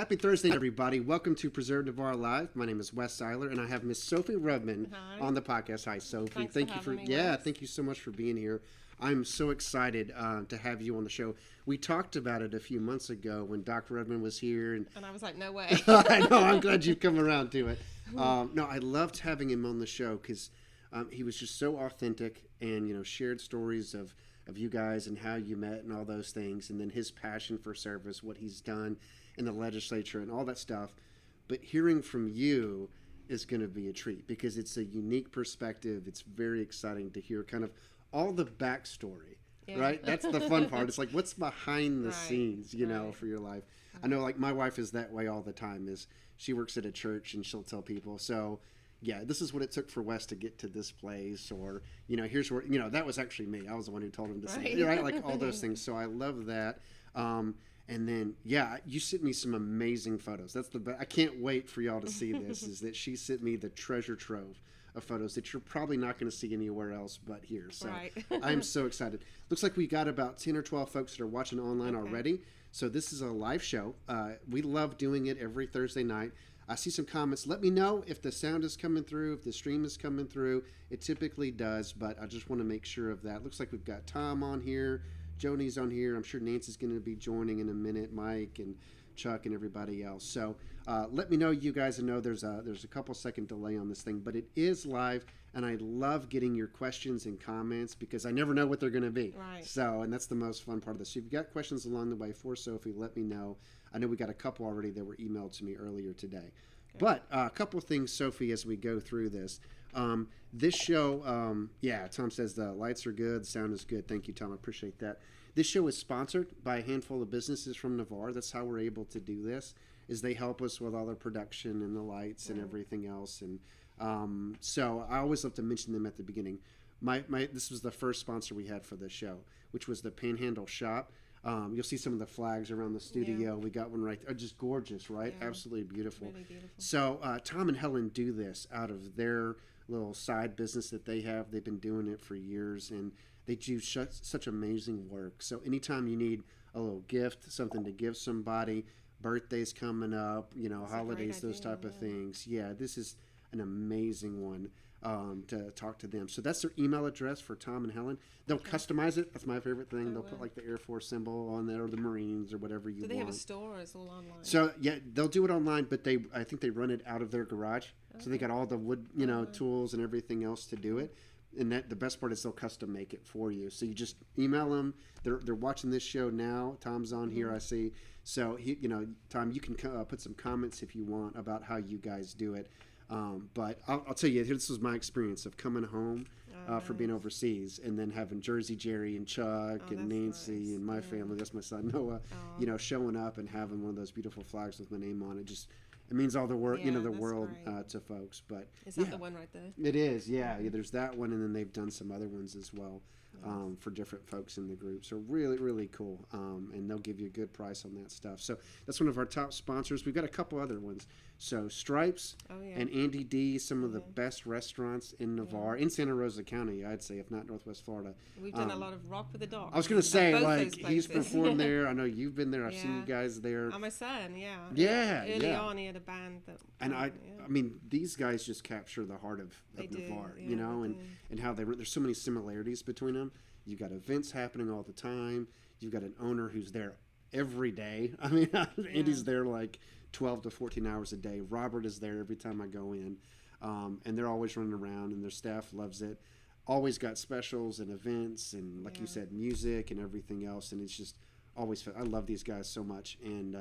Happy Thursday, everybody. Welcome to Preserve Navarre Live. My name is Wes Seiler, and I have Miss Sophie Rudman on the podcast. Hi, Sophie. Thank you for me, Wes. thank you so much for being here. I'm so excited to have you on the show. We talked about it a few months ago when Dr. Rudman was here. And I was like, no way. I know. I'm glad you've come around to it. No, I loved having him on the show because he was just so authentic and, shared stories of you guys and how you met and all those things. And then his passion for service, what he's done in the legislature and all that stuff. But hearing from you is going to be a treat because it's a unique perspective. It's very exciting to hear kind of all the backstory, right? That's the fun part. It's like, what's behind the scenes, for your life. I know, like, my wife is that way all the time. Is she works at a church and she'll tell people, so yeah, this is what it took for Wes to get to this place, or here's where that was actually me. I was the one who told him to say it, right? Like all those things. So I love that. And then you sent me some amazing photos. That's the best. I can't wait for y'all to see this. Is that she sent me the treasure trove of photos that you're probably not going to see anywhere else but here. So I'm so excited. Looks like we got about 10 or 12 folks that are watching online already. So this is a live show. We love doing it every Thursday night. I see some comments. Let me know if the sound is coming through, if the stream is coming through. It typically does, but I just want to make sure of that. Looks like we've got Tom on here. Joni's on here. I'm sure Nancy's going to be joining in a minute. Mike and Chuck and everybody else. So let me know, you guys. I know there's a couple second delay on this thing, but it is live, and I love getting your questions and comments because I never know what they're going to be. Right. So, and that's the most fun part of this. So if you've got questions along the way for Sophie, let me know. I know we got a couple already that were emailed to me earlier today. Okay. But a couple of things, Sophie, as we go through this. This show, Tom says the lights are good, the sound is good. Thank you, Tom. I appreciate that. This show is sponsored by a handful of businesses from Navarre. That's how we're able to do this, is they help us with all the production and the lights and everything else. And so I always love to mention them at the beginning. This was the first sponsor we had for this show, which was the Panhandle Shop. You'll see some of the flags around the studio. Yeah. We got one right there. Just gorgeous, right? Yeah. Absolutely beautiful. Really beautiful. So Tom and Helen do this out of their little side business that they have. They've been doing it for years, and they do such amazing work. So anytime you need a little gift, something to give somebody, birthdays coming up, holidays, those type of things. Yeah, this is an amazing one to talk to them. So that's their email address for Tom and Helen. They'll customize it. That's my favorite thing. They'll put like the Air Force symbol on there, or the Marines, or whatever you want. Do they have a store, or it's all online? So yeah, they'll do it online, but I think they run it out of their garage. So they got all the wood, tools and everything else to do it. And the best part is they'll custom make it for you. So you just email them. They're watching this show now. Tom's on here, I see. So Tom, you can put some comments if you want about how you guys do it. But I'll tell you, this was my experience of coming home for being overseas, and then having Jersey Jerry and Chuck and Nancy and my family. That's my son Noah. Showing up and having one of those beautiful flags with my name on it. It means all the world, the world to folks. But is that the one right there? It is, yeah. There's that one, and then they've done some other ones as well for different folks in the group. So really, really cool. And they'll give you a good price on that stuff. So that's one of our top sponsors. We've got a couple other ones. So Stripes and Andy D, some of the best restaurants in Navarre, in Santa Rosa County, I'd say, if not Northwest Florida. We've done a lot of Rock with the Dog. I was going to say, he's performed there. I know you've been there. I've seen you guys there. My son, Yeah, Early on, he had a band that. And I mean, these guys just capture the heart of Navarre, and how there's so many similarities between them. You've got events happening all the time. You've got an owner who's there every day. I mean, Andy's there like 12 to 14 hours a day. Robert is there every time I go in. And they're always running around, and their staff loves it. Always got specials and events and, like you said, music and everything else. And it's just always fun. I love these guys so much. And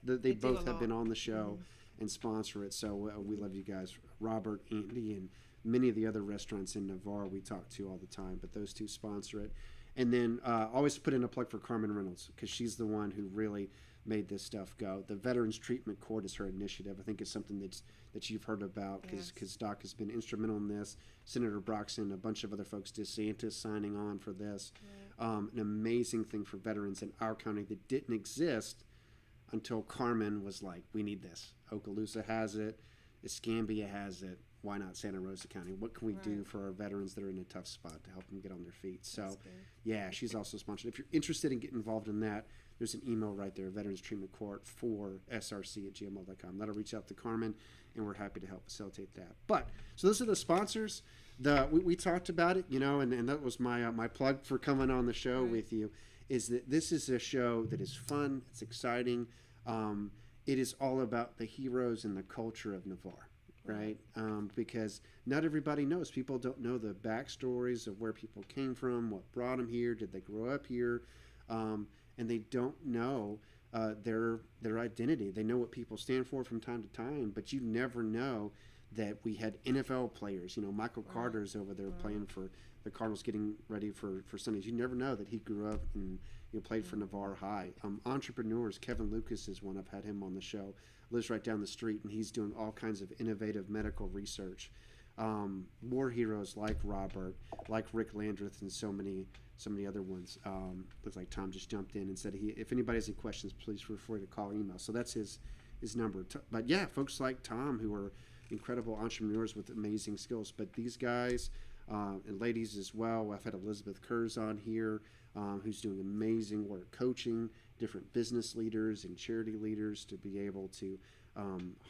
they both have been on the show and sponsor it. So we love you guys, Robert, Andy, and many of the other restaurants in Navarre we talk to all the time. But those two sponsor it. And then always put in a plug for Carmen Reynolds, because she's the one who really made this stuff go. The Veterans Treatment Court is her initiative. I think it's something that you've heard about, because Doc has been instrumental in this. Senator Broxton, a bunch of other folks, DeSantis signing on for this. An amazing thing for veterans in our county that didn't exist until Carmen was like, we need this. Okaloosa has it. Escambia has it. why not Santa Rosa County? What can we do Right. for our veterans that are in a tough spot to help them get on their feet? So, That's good. yeah, she's also sponsored. If you're interested in getting involved in that, there's an email right there, Veterans Treatment Court for src@gmail.com. That'll reach out to Carmen, and we're happy to help facilitate that. But, so those are the sponsors. We talked about it, and that was my plug for coming on the show Right. with you, is that this is a show that is fun, it's exciting. It is all about the heroes and the culture of Navarre. Right? Because not everybody knows. People don't know the backstories of where people came from, what brought them here, did they grow up here, and they don't know their identity. They know what people stand for from time to time, but you never know that we had NFL players. Michael Carter's over there playing for the Cardinals, getting ready for Sundays. You never know that he grew up and played for Navarre High. Entrepreneurs, Kevin Lucas is one. I've had him on the show. Lives right down the street, and he's doing all kinds of innovative medical research. War heroes like Robert, like Rick Landreth, and so many other ones. Looks like Tom just jumped in and said if anybody has any questions, please feel free to call or email. So that's his number. But yeah, folks like Tom who are incredible entrepreneurs with amazing skills. But these guys and ladies as well. I've had Elizabeth Kurz on here, who's doing amazing work coaching different business leaders and charity leaders to be able to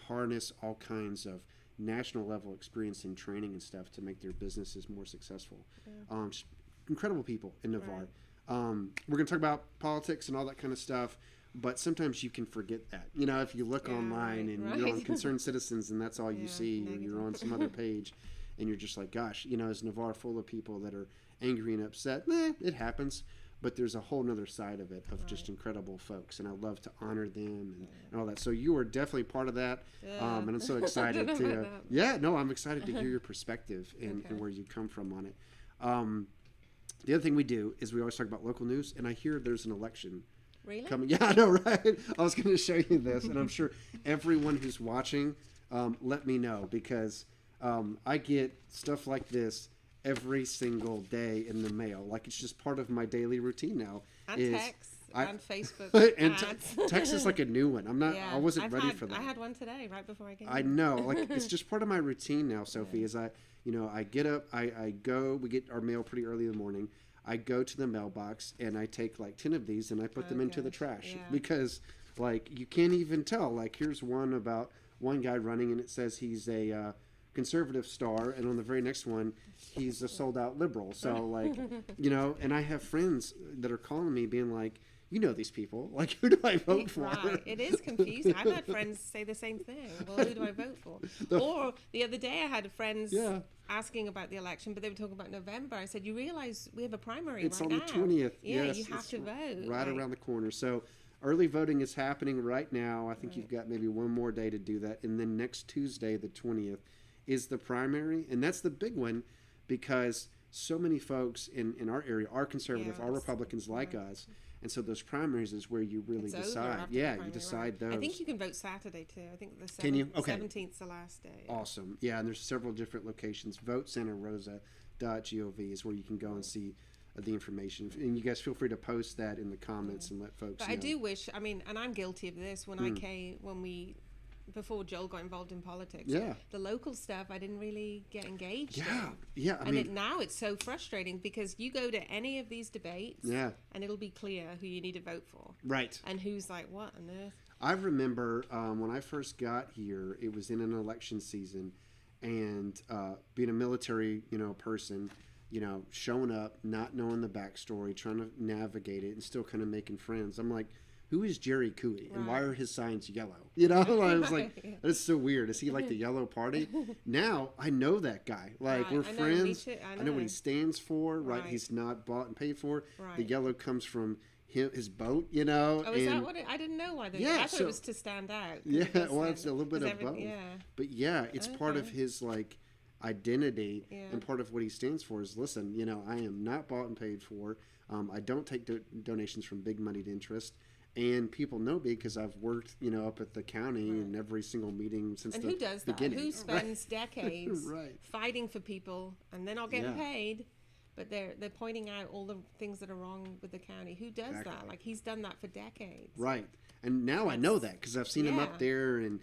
harness all kinds of national level experience and training and stuff to make their businesses more successful. Just incredible people in Navarre. Right. We're going to talk about politics and all that kind of stuff, but sometimes you can forget that. If you look online and you're on Concerned Citizens and that's all you see, or you're on some other page and you're just like, gosh, is Navarre full of people that are angry and upset? It happens. But there's a whole nother side of it of just incredible folks, and I love to honor them and all that. So you are definitely part of that, and I'm so excited to. Yeah, no, I'm excited to hear your perspective and where you come from on it. The other thing we do is we always talk about local news, and I hear there's an election coming. Yeah, I know, right? I was going to show you this, and I'm sure everyone who's watching, let me know, because I get stuff like this every single day in the mail. Like, it's just part of my daily routine now. And text and Facebook and ads. Text is like a new one. I wasn't ready for that. I had one today right before I came. I know. Like, it's just part of my routine now, Sophie, is I get up, I go, we get our mail pretty early in the morning. I go to the mailbox and I take like 10 of these and I put them into the trash because like you can't even tell. Like, here's one about one guy running and it says he's a conservative star, and on the very next one he's a sold out liberal. So like, and I have friends that are calling me being like, these people, like, who do I vote for? Right. It is confusing. I've had friends say the same thing. Well, who do I vote for? Or the other day I had friends asking about the election, but they were talking about November. I said, you realize we have a primary it's right on now. the 20th. Yeah, yes, you have to vote. Right around the corner. So early voting is happening right now. I think you've got maybe one more day to do that. And then next Tuesday, the 20th, is the primary. And that's the big one because so many folks in our area are conservative, are Republicans like us. And so those primaries is where you really decide. Yeah, you decide those. I think you can vote Saturday too. I think the 17th is the last day. Awesome. Yeah, and there's several different locations. VoteSantaRosa.gov is where you can go and see the information. And you guys feel free to post that in the comments and let folks know. I do wish, and I'm guilty of this, before Joel got involved in politics, the local stuff I didn't really get engaged in. Yeah. Now it's so frustrating because you go to any of these debates and it'll be clear who you need to vote for. Right. And who's like, what on earth? I remember when I first got here, it was in an election season, and being a military, person, showing up, not knowing the backstory, trying to navigate it and still kind of making friends. I'm like, who is Jerry Cooey and why are his signs yellow? I was like, that's so weird. Is he like the yellow party? Now I know that guy. Like, we're friends. I know what he stands for. Right. He's not bought and paid for. The yellow comes from his boat, Oh, is that what I didn't know why I thought it was to stand out. Yeah, well, it's a little bit of both. But it's part of his like identity and part of what he stands for is, listen, I am not bought and paid for. I don't take donations from big moneyed interest. And people know me because I've worked, up at the county in every single meeting since the beginning. And who does that? Who spends decades fighting for people and they're not getting paid, but they're pointing out all the things that are wrong with the county? Who does that? Like, he's done that for decades. Right. And now I know that because I've seen him up there and,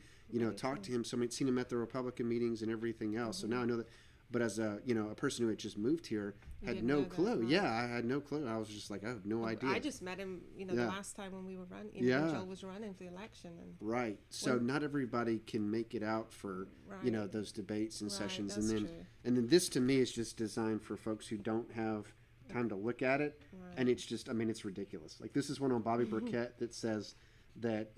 talked to him. So I'd seen him at the Republican meetings and everything else. So now I know that. But as a person who had just moved here, had no clue. Right? Yeah, I had no clue. I was just like, I have no idea. I just met him, the last time when we were running. When Joel was running for the election. And right. So not everybody can make it out for those debates and sessions. That's and then this to me is just designed for folks who don't have time to look at it. Right. And it's just, it's ridiculous. Like this is one on Bobby Burkett that says that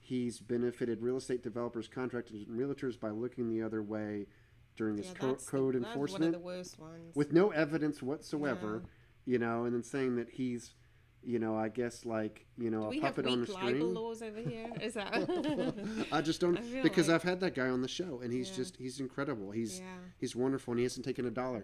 he's benefited real estate developers, contractors, and realtors by looking the other way during his code enforcement. That's one of the worst ones. With no evidence whatsoever, and then saying that he's, I guess like, a puppet on a string. Do we have libel laws over here? Is that? I just don't, because I've had that guy on the show, and he's he's incredible. He's wonderful, and he hasn't taken $1,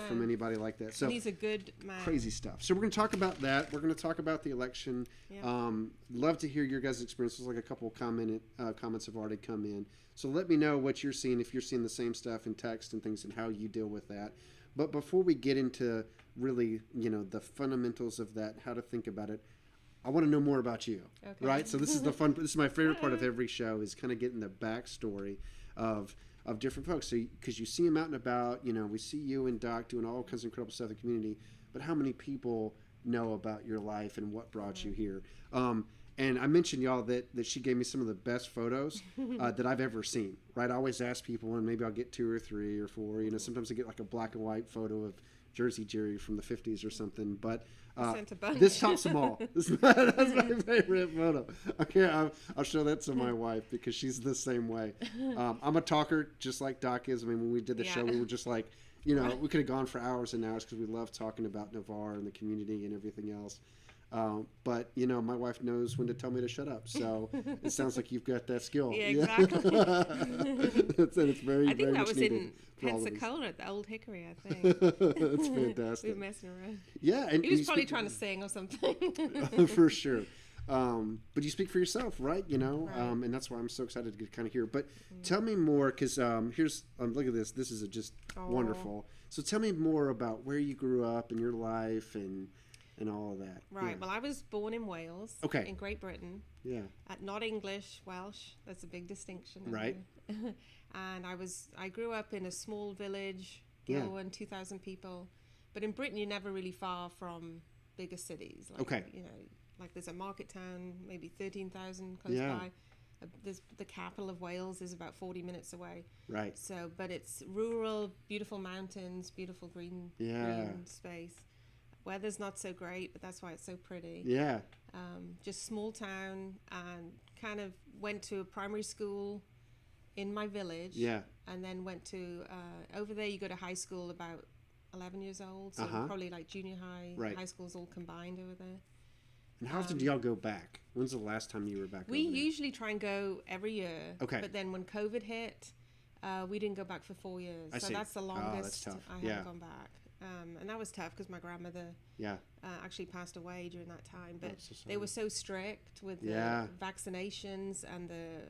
from anybody like that. So and he's a good man. Crazy stuff. So we're going to talk about that. We're going to talk about the election. Yeah. Love to hear your guys' experiences. Like a couple comments have already come in. So let me know what you're seeing, if you're seeing the same stuff in text and things, and how you deal with that. But before we get into really, the fundamentals of that, how to think about it, I want to know more about you, right? So this is this is my favorite part of every show, is kind of getting the backstory of different folks. So because you see them out and about, we see you and Doc doing all kinds of incredible stuff in the community, but how many people know about your life and what brought you here? And I mentioned y'all that she gave me some of the best photos that I've ever seen, right? I always ask people, and maybe I'll get 2 or 3 or 4. Sometimes I get like a black and white photo of Jersey Jerry from the 50s or something. But this tops them all. That's my favorite photo. Okay, I'll show that to my wife because she's the same way. I'm a talker just like Doc is. When we did the show, we were just like, we could have gone for hours and hours because we love talking about Navarre and the community and everything else. But my wife knows when to tell me to shut up. So it sounds like you've got that skill. Yeah, exactly. It's very. I think very that much was needed in Pensacola at the Old Hickory. I think that's fantastic. We were messing around. Yeah, and he was probably trying to sing or something. For sure. But you speak for yourself, right? And that's why I'm so excited to kind of hear. But tell me more, because here's look at this. This is just wonderful. So tell me more about where you grew up and your life and all of that. Right. Yeah. Well, I was born in Wales. In Great Britain. Yeah. Not English, Welsh. That's a big distinction. Right. And I grew up in a small village, Gilwan, 2,000 people. But in Britain, you're never really far from bigger cities. Like, like there's a market town, maybe 13,000 close by. There's the capital of Wales is about 40 minutes away. Right. So, but it's rural, beautiful mountains, beautiful green space. Weather's not so great, but that's why it's so pretty. Yeah. Just small town, and kind of went to a primary school in my village. Yeah. And then went to, over there you go to high school about 11 years old. So probably like junior high, high school's all combined over there. And how often do y'all go back? When's the last time you were back? We usually try and go every year. Okay. But then when COVID hit, we didn't go back for 4 years. So that's the longest I haven't gone back. And that was tough because my grandmother actually passed away during that time. But they were so strict with the vaccinations and the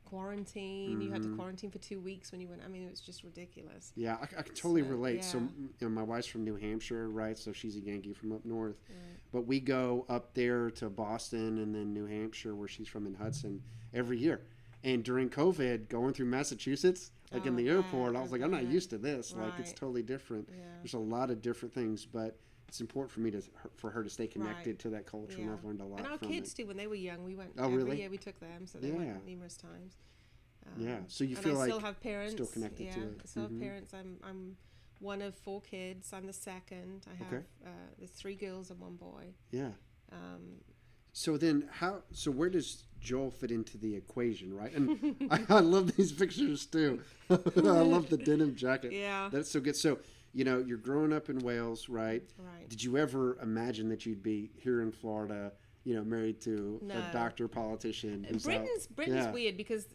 quarantine. You had to quarantine for 2 weeks when you went. It was just ridiculous. Yeah, I can totally relate. Yeah. So my wife's from New Hampshire, right? So she's a Yankee from up north. Right. But we go up there to Boston and then New Hampshire, where she's from in Hudson, every year. And during COVID, going through Massachusetts, in the airport, I was like, I'm not used to this. Right. Like, it's totally different. Yeah. There's a lot of different things, but it's important for her to stay connected to that culture, and I've learned a lot from it. And our kids, too, when they were young, we went every year we took them, so they went numerous times. So you feel like I still have parents. Still connected to it. I still have parents. I'm one of 4 kids. I'm the second. I have there's 3 girls and 1 boy. Yeah. So then where does Joel fit into the equation, right? And I love these pictures too. I love the denim jacket. Yeah. That's so good. So, you're growing up in Wales, right? Right. Did you ever imagine that you'd be here in Florida, married to a doctor, politician? Britain's weird because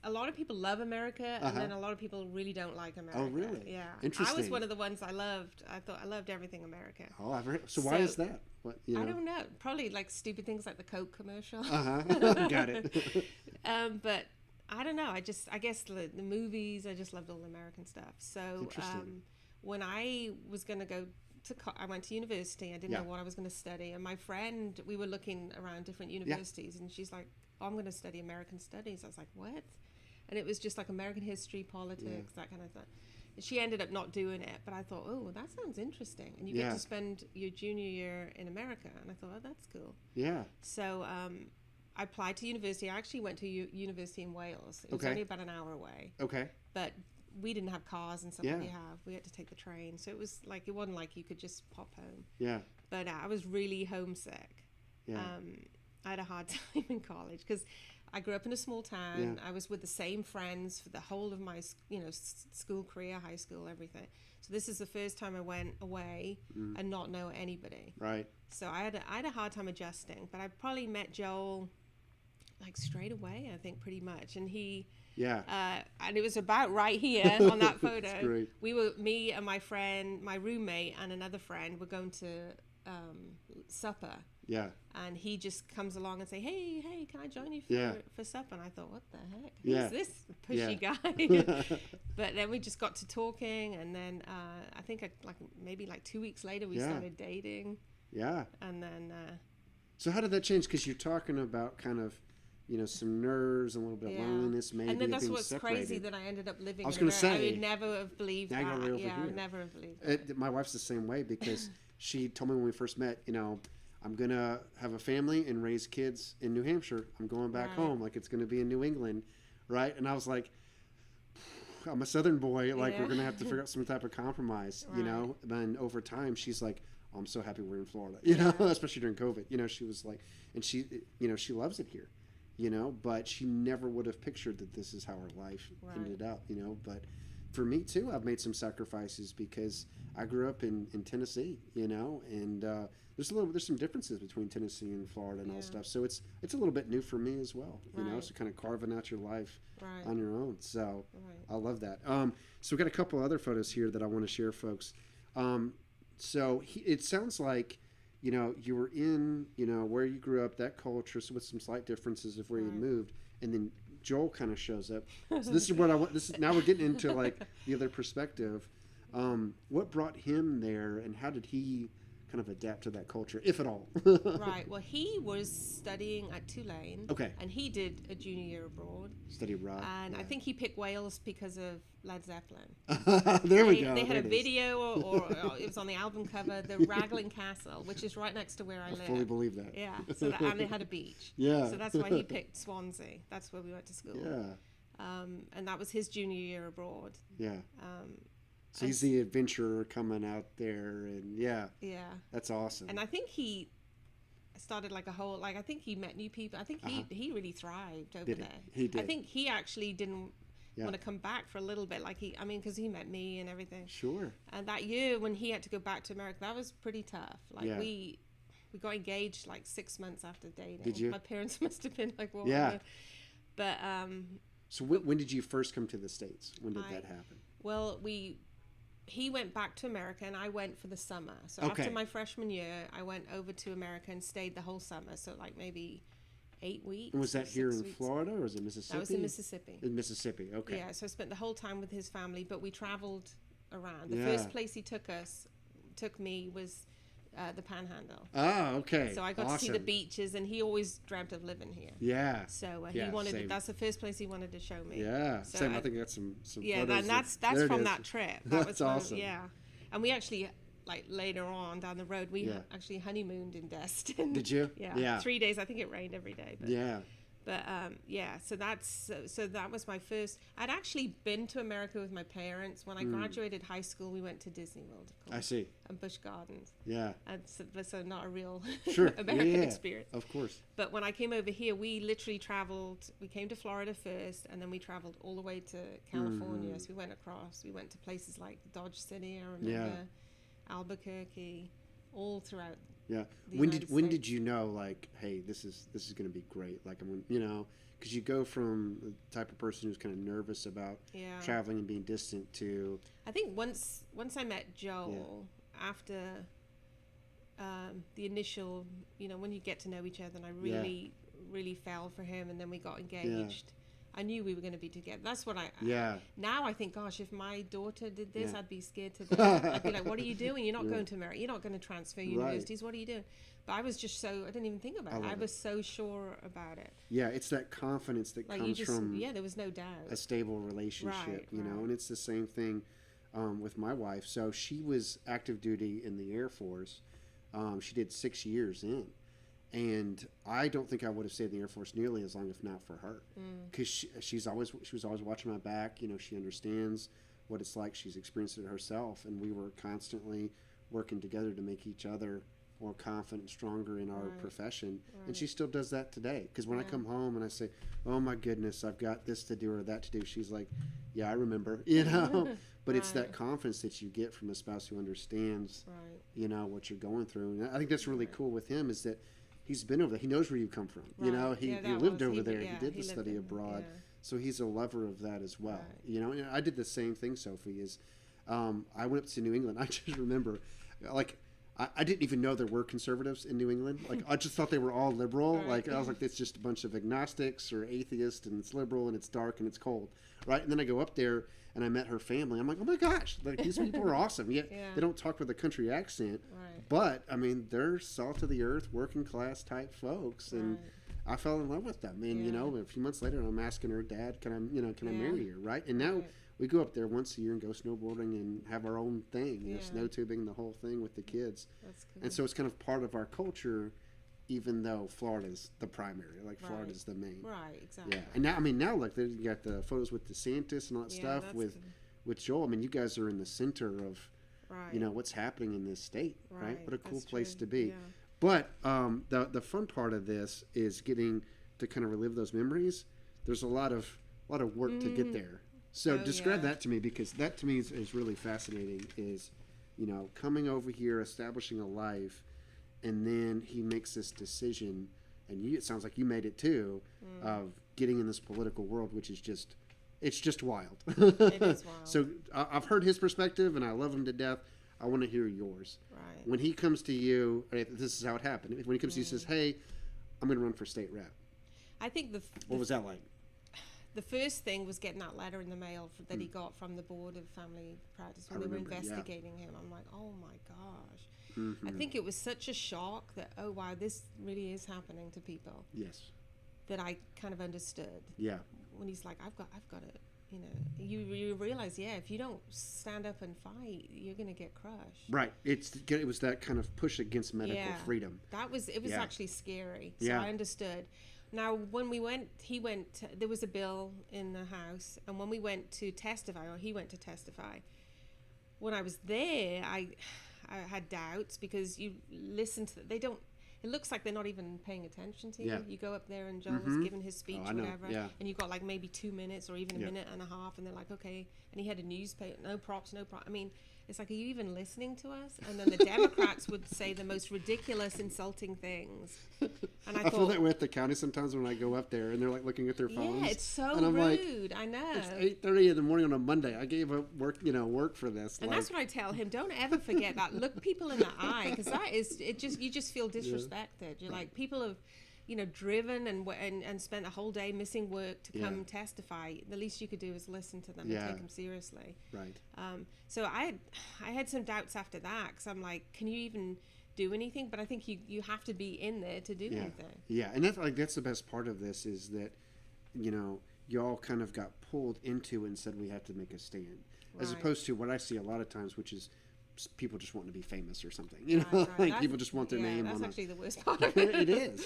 a lot of people love America and then a lot of people really don't like America. Oh, really? Yeah. Interesting. I was one of the ones I loved. I thought I loved everying America. Oh, I've heard. So why is that? What, I don't know. Probably stupid things like the Coke commercial. Got it. But I don't know. I guess the movies. I just loved all the American stuff. So when I was going to go I went to university. I didn't know what I was going to study. And my friend, we were looking around different universities, and she's like, oh, I'm going to study American studies. I was like, what? And it was just like American history, politics, that kind of thing. And she ended up not doing it, but I thought, oh, that sounds interesting. And you get to spend your junior year in America. And I thought, oh, that's cool. Yeah. So I applied to university. I actually went to university in Wales. It was only about an hour away. Okay. But we didn't have cars and stuff like we have. We had to take the train. So it was like, it wasn't like you could just pop home. Yeah. But I was really homesick. Yeah. I had a hard time in college because I grew up in a small town. I was with the same friends for the whole of my, school career, high school, everything. So this is the first time I went away and not know anybody. Right. So I had a hard time adjusting, but I probably met Joel like straight away, I think, pretty much. And he, and it was about right here on that photo. That's great. We were, me and my friend, my roommate and another friend were going to supper. Yeah. And he just comes along and say, hey, can I join you for supper? And I thought, what the heck? Who's this pushy guy? But then we just got to talking, and then I think maybe 2 weeks later we started dating. Yeah. And then. So how did that change? Because you're talking about kind of, some nerves and a little bit of loneliness, maybe. And then that's being what's separated. crazy that I ended up living. I was going to say. I would never have believed that. I would never have believed that. My wife's the same way, because she told me when we first met, I'm going to have a family and raise kids in New Hampshire. I'm going back home. Like, it's going to be in New England, right? And I was like, I'm a Southern boy. Like, we're going to have to figure out some type of compromise, And over time, she's like, oh, I'm so happy we're in Florida, especially during COVID. She was like, and she, she loves it here, but she never would have pictured that this is how her life ended up, But for me, too, I've made some sacrifices because I grew up in Tennessee, and there's some differences between Tennessee and Florida and all stuff. So it's a little bit new for me as well, so kind of carving out your life on your own. So I love that. So we've got a couple other photos here that I want to share, folks. So it sounds like, you were in, where you grew up, that culture, so with some slight differences of where you moved, and then Joel kind of shows up. So this is what I want. Now we're getting into like the other perspective. What brought him there, and how did he kind of adapt to that culture, if at all? Right. Well, he was studying at Tulane. Okay. And he did a junior year abroad. Studied abroad. And I think he picked Wales because of Led Zeppelin. There we go. They had a video, or it was on the album cover, the Raglan Castle, which is right next to where I live. I fully believe that. Yeah. So and it had a beach. Yeah. So that's why he picked Swansea. That's where we went to school. Yeah. And that was his junior year abroad. Yeah. So he's the adventurer coming out there, and that's awesome. And I think he started like a whole, I think he met new people. I think he really thrived over there. He did. I think he actually didn't want to come back for a little bit, because he met me and everything. Sure. And that year when he had to go back to America, that was pretty tough. We got engaged 6 months after dating. Did you? My parents must have been like, what? Yeah. But so when did you first come to the States? When did that happen? Well, he went back to America and I went for the summer. So after my freshman year, I went over to America and stayed the whole summer. So maybe 8 weeks. And was that here in Florida, or was it Mississippi? That was in Mississippi. In Mississippi, okay. Yeah, so I spent the whole time with his family, but we traveled around. The first place he took me was the Panhandle. Oh, okay. So I got to see the beaches, and he always dreamt of living here. Yeah. So he wanted. That's the first place he wanted to show me. Yeah. So same. I think that's some yeah, photos. And that's from that trip. That's awesome. Yeah. And we actually, later on down the road, we actually honeymooned in Destin. Did you? Yeah. 3 days. I think it rained every day. But, yeah. But so that was my first. I'd actually been to America with my parents. When I graduated high school, we went to Disney World, of course. I see. And Busch Gardens. Yeah. And so not a real American experience. Of course. But when I came over here, we literally traveled. We came to Florida first, and then we traveled all the way to California. So we went across. We went to places like Dodge City, I remember, Albuquerque, all throughout. Yeah. When did you know, hey, this is going to be great? Because you go from the type of person who's kind of nervous about traveling and being distant to. I think once I met Joel, after the initial, when you get to know each other, and I really fell for him, and then we got engaged. I knew we were going to be together. That's what now I think, gosh, if my daughter did this, I'd be scared to death. I'd be like, what are you doing? You're not going to America. You're not going to transfer universities. What are you doing? But I was just I didn't even think about it. I was so sure about it. Yeah, it's that confidence that comes from there was no doubt. A stable relationship, you know, and it's the same thing with my wife. So she was active duty in the Air Force. She did 6 years in. And I don't think I would have stayed in the Air Force nearly as long if not for her. Because she was always watching my back. You know, she understands what it's like. She's experienced it herself. And we were constantly working together to make each other more confident and stronger in our profession. And she still does that today. Because when I come home and I say, oh my goodness, I've got this to do or that to do, she's like, yeah, I remember, you know. But it's that confidence that you get from a spouse who understands, you know, what you're going through. And I think that's really cool with him is that he's been over there. He knows where you come from. You know, he lived over there. He did the study abroad. So he's a lover of that as well. You know, and I did the same thing, Sophie, is I went up to New England. I just remember, like, I didn't even know there were conservatives in New England. Like, I just thought they were all liberal. Like, I was like, it's just a bunch of agnostics or atheists, and it's liberal, and it's dark, and it's cold, right? And then I go up there, and I met her family. I'm like, oh my gosh, like, these people are awesome. Yet they don't talk with a country accent, but I mean, they're salt of the earth, working class type folks, and I fell in love with them. And you know, a few months later, I'm asking her, Dad, can I marry her, right? And now we go up there once a year and go snowboarding and have our own thing, you know, snow tubing, the whole thing with the kids. That's cool. And so it's kind of part of our culture, even though Florida's the primary, like Florida's the main. Right, exactly. Yeah, and now like you got the photos with DeSantis and all that stuff with Joel. I mean, you guys are in the center of, you know, what's happening in this state, right? What a cool place to be. Yeah. But the fun part of this is getting to kind of relive those memories. There's a lot of work to get there. So describe that to me, because that to me is really fascinating, is, you know, coming over here, establishing a life, and then he makes this decision, and it sounds like you made it too, of getting in this political world, which is just, it's just wild. It is wild. So I've heard his perspective, and I love him to death. I want to hear yours. Right. When he comes to you, this is how it happened. When he comes to you, he says, hey, I'm going to run for state rep. I think what was that like? The first thing was getting that letter in the mail that he got from the Board of Family Practice when they were investigating him. I'm like, oh my gosh. I think it was such a shock that, oh wow, this really is happening to people. Yes. That I kind of understood. Yeah. When he's like, I've got it. You know, you realize, if you don't stand up and fight, you're going to get crushed. Right. It was that kind of push against medical freedom. It was actually scary. So I understood. Now, when there was a bill in the House, and when we went to testify, or he went to testify, when I was there, I had doubts, because you listen to, it looks like they're not even paying attention to you. You go up there and Joel was giving his speech or whatever, and you've got like maybe 2 minutes or even a minute and a half, and they're like, okay, and he had a newspaper, no props. I mean, it's like, are you even listening to us? And then the Democrats would say the most ridiculous, insulting things. And I feel that way at the county sometimes when I go up there and they're like looking at their phones. Yeah, it's so and I'm rude. Like, I know. It's 8:30 in the morning on a Monday. I gave up work for this. And that's what I tell him. Don't ever forget that. Look people in the eye, because that is you just feel disrespected. You're like, people have, driven and spent a whole day missing work to come testify. The least you could do is listen to them and take them seriously. Right. So I had some doubts after that, because I'm like, can you even do anything? But I think you have to be in there to do anything. Yeah, and that's the best part of this, is that, y'all kind of got pulled into it and said we have to make a stand, as opposed to what I see a lot of times, which is people just wanting to be famous or something, like people just want their name that's on actually the worst part of it. It is,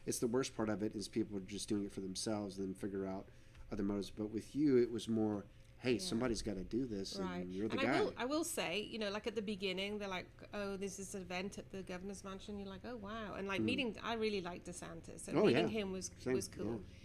it's the worst part of it, is people just doing it for themselves and then figure out other motives. But with you, it was more, hey, somebody's got to do this, and you're the guy. I will say, like at the beginning, they're like, oh, there's this event at the governor's mansion. You're like, oh wow, and like I really liked DeSantis, so meeting him was cool. Yeah.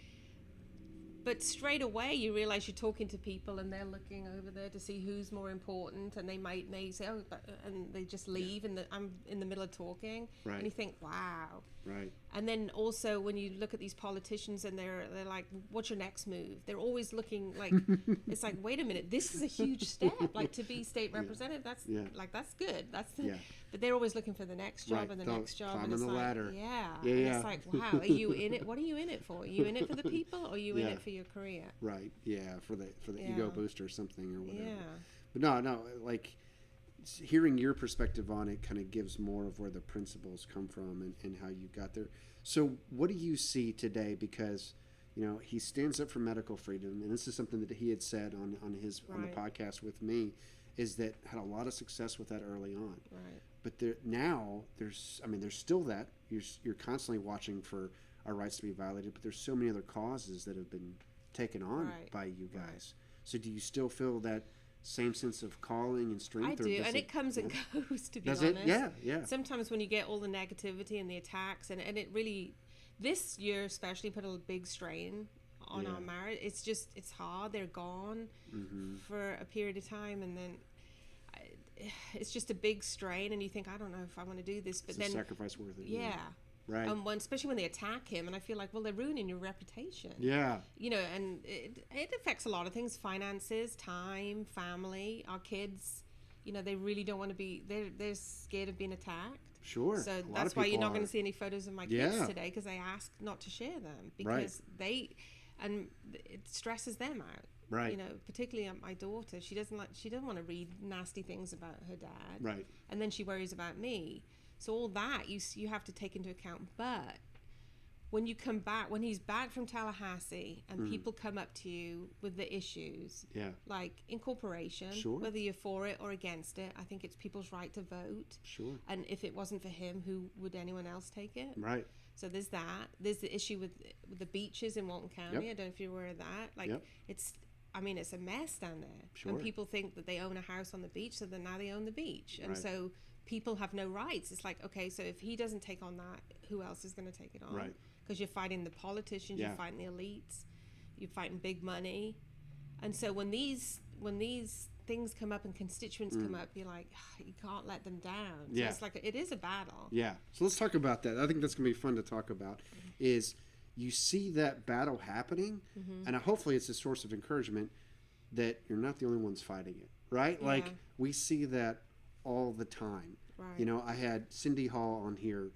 But straight away, you realize you're talking to people, and they're looking over there to see who's more important, and they say, oh, and they just leave, and I'm in the middle of talking, and you think, wow. Right. And then also when you look at these politicians, and they're like, what's your next move? They're always looking like, it's like, wait a minute, this is a huge step, like to be state representative. That's like, that's good. But they're always looking for the next job and the next job. Climbing the ladder. Yeah. And it's like, wow, are you in it? What are you in it for? Are you in it for the people, or are you in it for your career? Right. Yeah. For the ego boost or something or whatever. Yeah. But no, like hearing your perspective on it kind of gives more of where the principles come from and how you got there. So what do you see today? Because he stands up for medical freedom, and this is something that he had said on the podcast with me, is that had a lot of success with that early on. Right. But there's still that you're constantly watching for our rights to be violated, but there's so many other causes that have been taken on by you guys. Right. So do you still feel that same sense of calling and strength? I do, and it comes and goes, to be honest. Does it? Yeah. Sometimes when you get all the negativity and the attacks, and it really, this year especially, put a big strain on our marriage. It's hard. They're gone for a period of time, and then it's just a big strain, and you think, I don't know if I want to do this, but then sacrifice worth it. Yeah. Right. Especially when they attack him, and I feel like, well, they're ruining your reputation. Yeah. And it affects a lot of things: finances, time, family, our kids. They really don't want to be. They're scared of being attacked. Sure. So that's why you're not going to see any photos of my kids today, because they ask not to share them, because it stresses them out. Right. Particularly my daughter, she doesn't want to read nasty things about her dad. Right. And then she worries about me. So all that you have to take into account. But when you come back, when he's back from Tallahassee, and people come up to you with the issues, like incorporation, whether you're for it or against it, I think it's people's right to vote. Sure. And if it wasn't for him, who would anyone else take it? Right. So there's that. There's the issue with the beaches in Walton County. I don't know if you're aware of that. It's a mess down there. Sure. And people think that they own a house on the beach, so then now they own the beach. And so people have no rights. It's like, okay, so if he doesn't take on that, who else is going to take it on? Right. Because you're fighting the politicians, you're fighting the elites, you're fighting big money. And so when these things come up and constituents come up, you're like, you can't let them down. So it's like, it is a battle. Yeah. So let's talk about that. I think that's going to be fun to talk about, is you see that battle happening, and hopefully it's a source of encouragement that you're not the only ones fighting it, right? Yeah. Like, we see that all the time. Right. I had Cindy Hall on here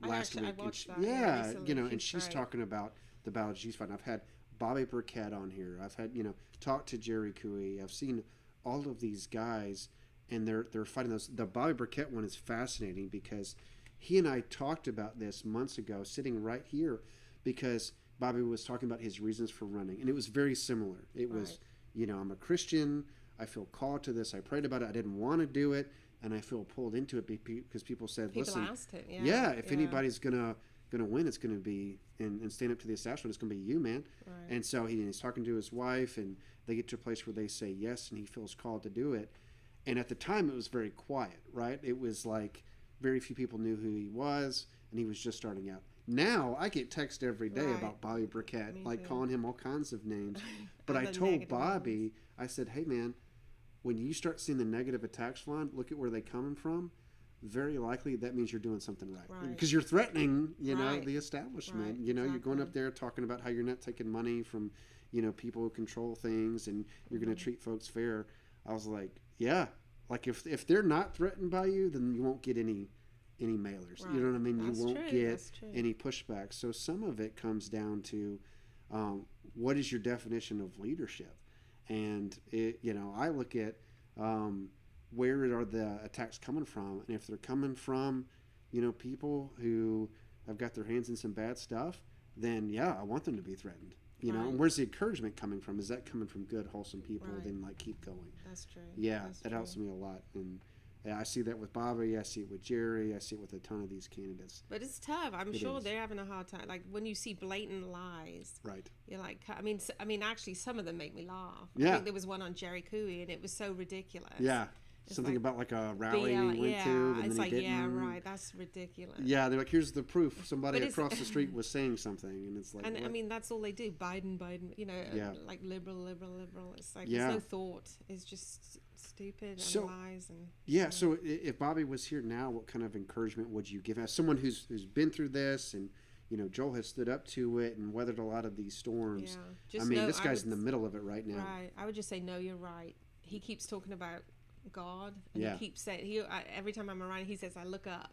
last week. I watched that. And she's talking about the battle she's fighting. I've had Bobby Burkett on here. I've had, talked to Jerry Cooey. I've seen all of these guys, and they're fighting those. The Bobby Burkett one is fascinating, because he and I talked about this months ago, sitting right here, because Bobby was talking about his reasons for running, and it was very similar. It was, I'm a Christian. I feel called to this. I prayed about it. I didn't want to do it, and I feel pulled into it because people said, "Listen, asked it, if anybody's gonna win, it's gonna be and stand up to the establishment. It's gonna be you, man." Right. And so he's talking to his wife, and they get to a place where they say yes, and he feels called to do it. And at the time, it was very quiet, right? It was like very few people knew who he was, and he was just starting out. Now I get text every day about Bobby Burkett, calling him all kinds of names. But I told Bobby, I said, "Hey, man, when you start seeing the negative attacks flying, look at where they're coming from. Very likely that means you're doing something right. Because you're threatening, the establishment. Right. You're going up there talking about how you're not taking money from, people who control things, and you're going to treat folks fair." I was like, yeah, like if they're not threatened by you, then you won't get any mailers. Right. You know what I mean? That's you won't true. get any pushback. So some of it comes down to what is your definition of leadership? And I look at where are the attacks coming from, and if they're coming from, people who have got their hands in some bad stuff, then I want them to be threatened. And where's the encouragement coming from? Is that coming from good, wholesome people? Then keep going. That's true. Yeah, That's that true. helps me a lot, and I see that with Bobby. I see it with Jerry. I see it with a ton of these candidates. But it's tough. I'm sure they're having a hard time. Like when you see blatant lies, right? You're like, I mean, actually, some of them make me laugh. Yeah. I think there was one on Jerry Cooey, and it was so ridiculous. Yeah. Something about a rally he went to, and it's then he didn't. right, that's ridiculous. Yeah, they're like, here's the proof. Somebody across the street was saying something, and it's like, and I mean, that's all they do. Biden, like liberal. It's like there's no thought. It's just stupid and lies and. So if Bobby was here now, what kind of encouragement would you give as someone who's been through this, and Joel has stood up to it and weathered a lot of these storms? Yeah. This guy's in the middle of it right now. Right. I would just say, no, you're right. He keeps talking about God, and he keeps saying, every time I'm around, he says, I look up.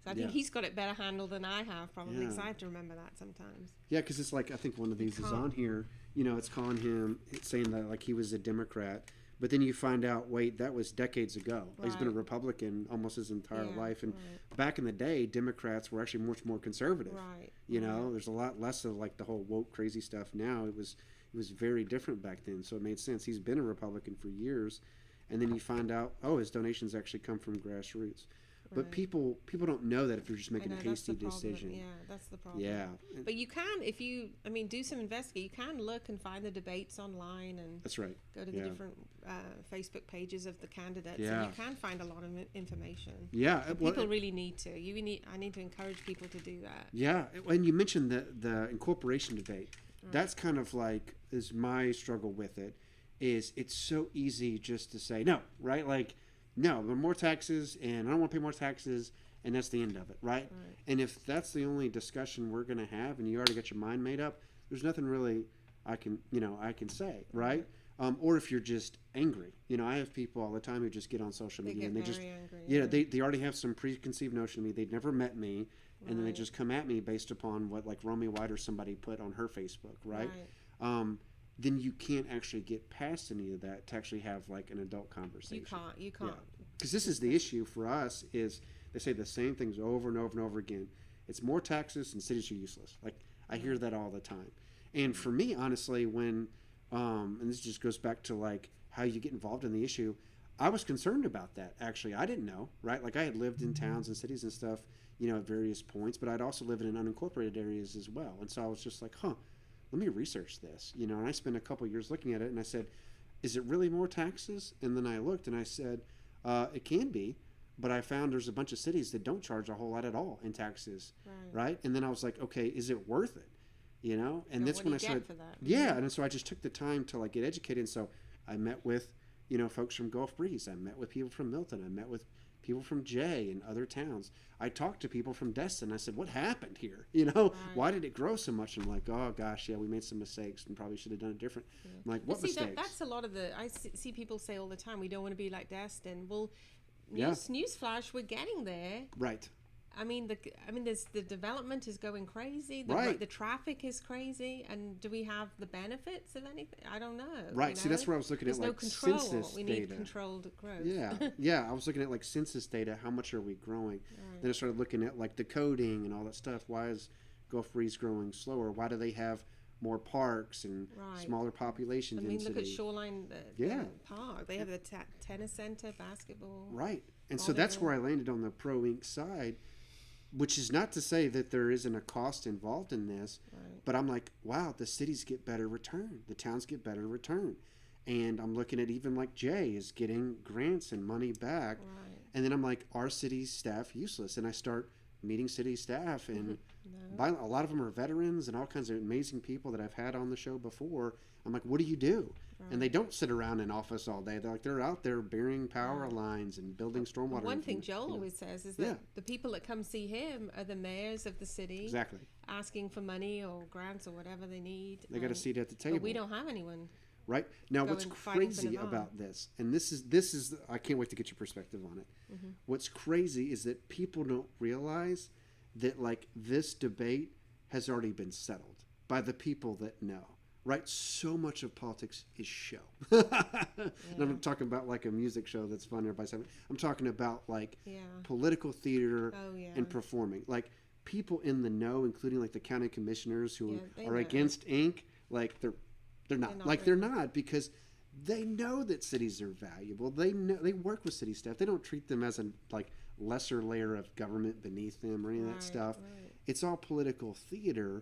So I think he's got it better handled than I have, probably, because I have to remember that sometimes. Yeah, because it's like, I think one of these is on here, it's calling him, it's saying that like he was a Democrat, but then you find out, wait, that was decades ago. Right. He's been a Republican almost his entire life, and back in the day, Democrats were actually much more conservative. Right. There's a lot less of like the whole woke crazy stuff now. It was very different back then, so it made sense. He's been a Republican for years, and then you find out, his donations actually come from grassroots. But people don't know that if you're just making a hasty decision. Yeah, that's the problem. Yeah. But you can, if you, do some investigating. You can look and find the debates online, and that's right. Go to the different Facebook pages of the candidates, yeah. and you can find a lot of information. Yeah. People really need to. I need to encourage people to do that. Yeah. And you mentioned the incorporation debate. Right. That's kind of like, is my struggle with it, is it's so easy just to say no, right? Like, no, but more taxes, and I don't want to pay more taxes, and that's the end of it, right? And if that's the only discussion we're going to have, and you already got your mind made up, there's nothing really I can say, right? Or if you're just angry, I have people all the time who just get on social media and they just, angry, they already have some preconceived notion of me. They've never met me, and then they just come at me based upon what like Romy White or somebody put on her Facebook, right? Then you can't actually get past any of that to actually have like an adult conversation. You can't. Because this is the issue for us, is they say the same things over and over and over again. It's more taxes and cities are useless. Like, I hear that all the time. And for me, honestly, when, and this just goes back to like how you get involved in the issue, I was concerned about that, actually. I didn't know, right? Like, I had lived in towns and cities and stuff, at various points, but I'd also lived in unincorporated areas as well. And so I was just like, let me research this, and I spent a couple of years looking at it, and I said, is it really more taxes? And then I looked and I said, it can be, but I found there's a bunch of cities that don't charge a whole lot at all in taxes, right? And then I was like, okay, is it worth it? And that's when I started, and so I just took the time to like get educated. And so I met with, folks from Gulf Breeze. I met with people from Milton. I met with people from Jay and other towns. I talked to people from Destin. I said, what happened here? Why did it grow so much? And I'm like, oh gosh, we made some mistakes and probably should have done it different. I'm like, what mistakes? That's a lot of I see people say all the time, we don't want to be like Destin. Well, newsflash, we're getting there. Right. The development is going crazy. The traffic is crazy, and do we have the benefits of anything? I don't know. Right. See, that's where I was looking at like control. Census data. We need controlled growth. Yeah. I was looking at like census data. How much are we growing? Right. Then I started looking at like the coding and all that stuff. Why is Gulf Breeze growing slower? Why do they have more parks and smaller population density? Look at Shoreline Park. They have the tennis center, basketball. Right. And so that's where I landed on the Pro Inc. side. Which is not to say that there isn't a cost involved in this, but I'm like, wow, the cities get better return. The towns get better return. And I'm looking at even like Jay is getting grants and money back. And then I'm like, are city staff useless? And I start meeting city staff, and a lot of them are veterans and all kinds of amazing people that I've had on the show before. I'm like, what do you do? And they don't sit around in office all day. They're out there burying power lines and building stormwater. One thing Joel always says is that the people that come see him are the mayors of the city. Exactly. Asking for money or grants or whatever they need. They got a seat at the table. But we don't have anyone. Right. Now, what's crazy about this, and this is, I can't wait to get your perspective on it. What's crazy is that people don't realize that like this debate has already been settled by the people that know. Right, so much of politics is show. And I'm not talking about like a music show that's fun. Everybody's having. I'm talking about like political theater and performing. Like people in the know, including like the county commissioners who are against Inc. Like they're not because they know that cities are valuable. They know they work with city staff. They don't treat them as a like lesser layer of government beneath them or any of that stuff. It's all political theater.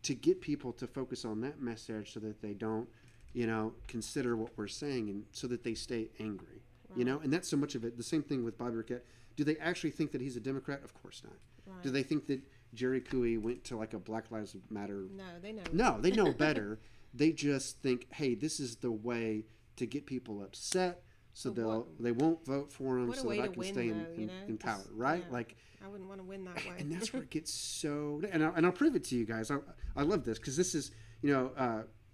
To get people to focus on that message so that they don't, consider what we're saying and so that they stay angry, and that's so much of it. The same thing with Bobby Burkett. Do they actually think that he's a Democrat? Of course not. Right. Do they think that Jerry Cooey went to like a Black Lives Matter? No, they know. No, they know better. They just think, hey, this is the way to get people upset so they won't vote for him so that I can stay in power, right? Yeah. Like, I wouldn't want to win that way. And that's where it gets so... And I'll prove it to you guys. I love this because this is,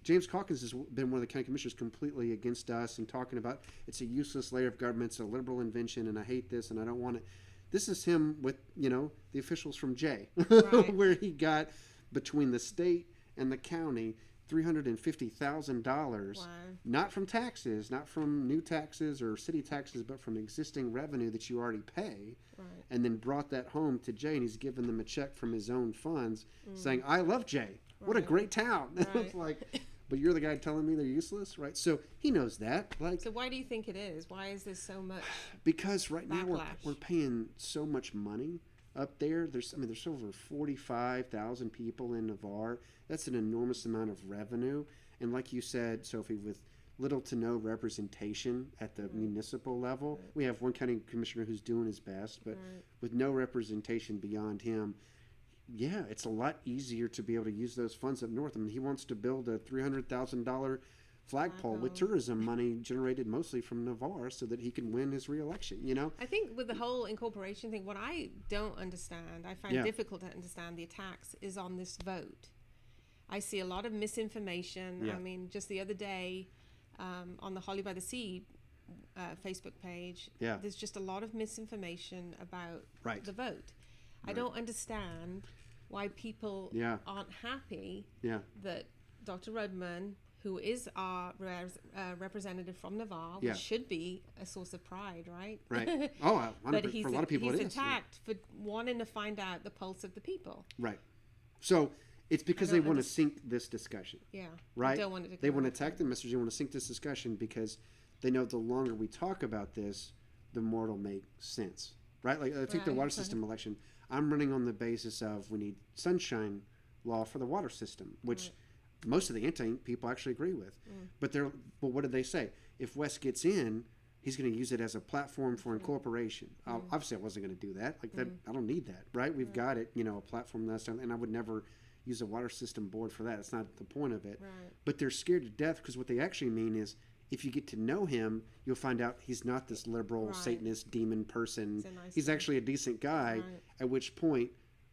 James Calkins has been one of the county commissioners completely against us and talking about it's a useless layer of government, it's a liberal invention, and I hate this and I don't want it. This is him with, the officials from Jay, right. where he got between the state and the county $350,000, wow. not from taxes, not from new taxes or city taxes, but from existing revenue that you already pay, right. and then brought that home to Jay, and he's given them a check from his own funds saying, I love Jay. Right. What a great town. Right. It's like, but you're the guy telling me they're useless, right? So he knows that. So why do you think it is? Why is there so much Because right backlash? Now we're paying so much money up there. There's over 45,000 people in Navarre. That's an enormous amount of revenue. And like you said, Sophie, with little to no representation at the municipal level, we have one county commissioner who's doing his best, but with no representation beyond him, yeah, it's a lot easier to be able to use those funds up north. I mean, he wants to build a $300,000 flagpole with tourism money generated mostly from Navarre so that he can win his reelection, I think with the whole incorporation thing, what I don't understand, I find difficult to understand the attacks, is on this vote. I see a lot of misinformation. I mean, just the other day on the Holly by the Sea Facebook page, there's just a lot of misinformation about the vote. I don't understand why people aren't happy that Dr. Rudman, who is our representative from Navarre, which should be a source of pride, right? Right. Oh, but for a lot of people he's attacked for wanting to find out the pulse of the people. Right. So it's because they want to sink this discussion. Yeah. Right? They want to attack the message. They want to sink this discussion because they know the longer we talk about this, the more it'll make sense. Right? Like, I think the water system election, I'm running on the basis of we need sunshine law for the water system, which most of the anti people actually agree with. But what did they say? If West gets in, he's going to use it as a platform for incorporation. Obviously, I wasn't going to do that. Like that, I don't need that, right? We've got it, a platform last time, and I would never use a water system board for that. That's not the point of it. Right. But they're scared to death because what they actually mean is if you get to know him, you'll find out he's not this liberal Satanist demon person. He's actually a decent guy. At which point,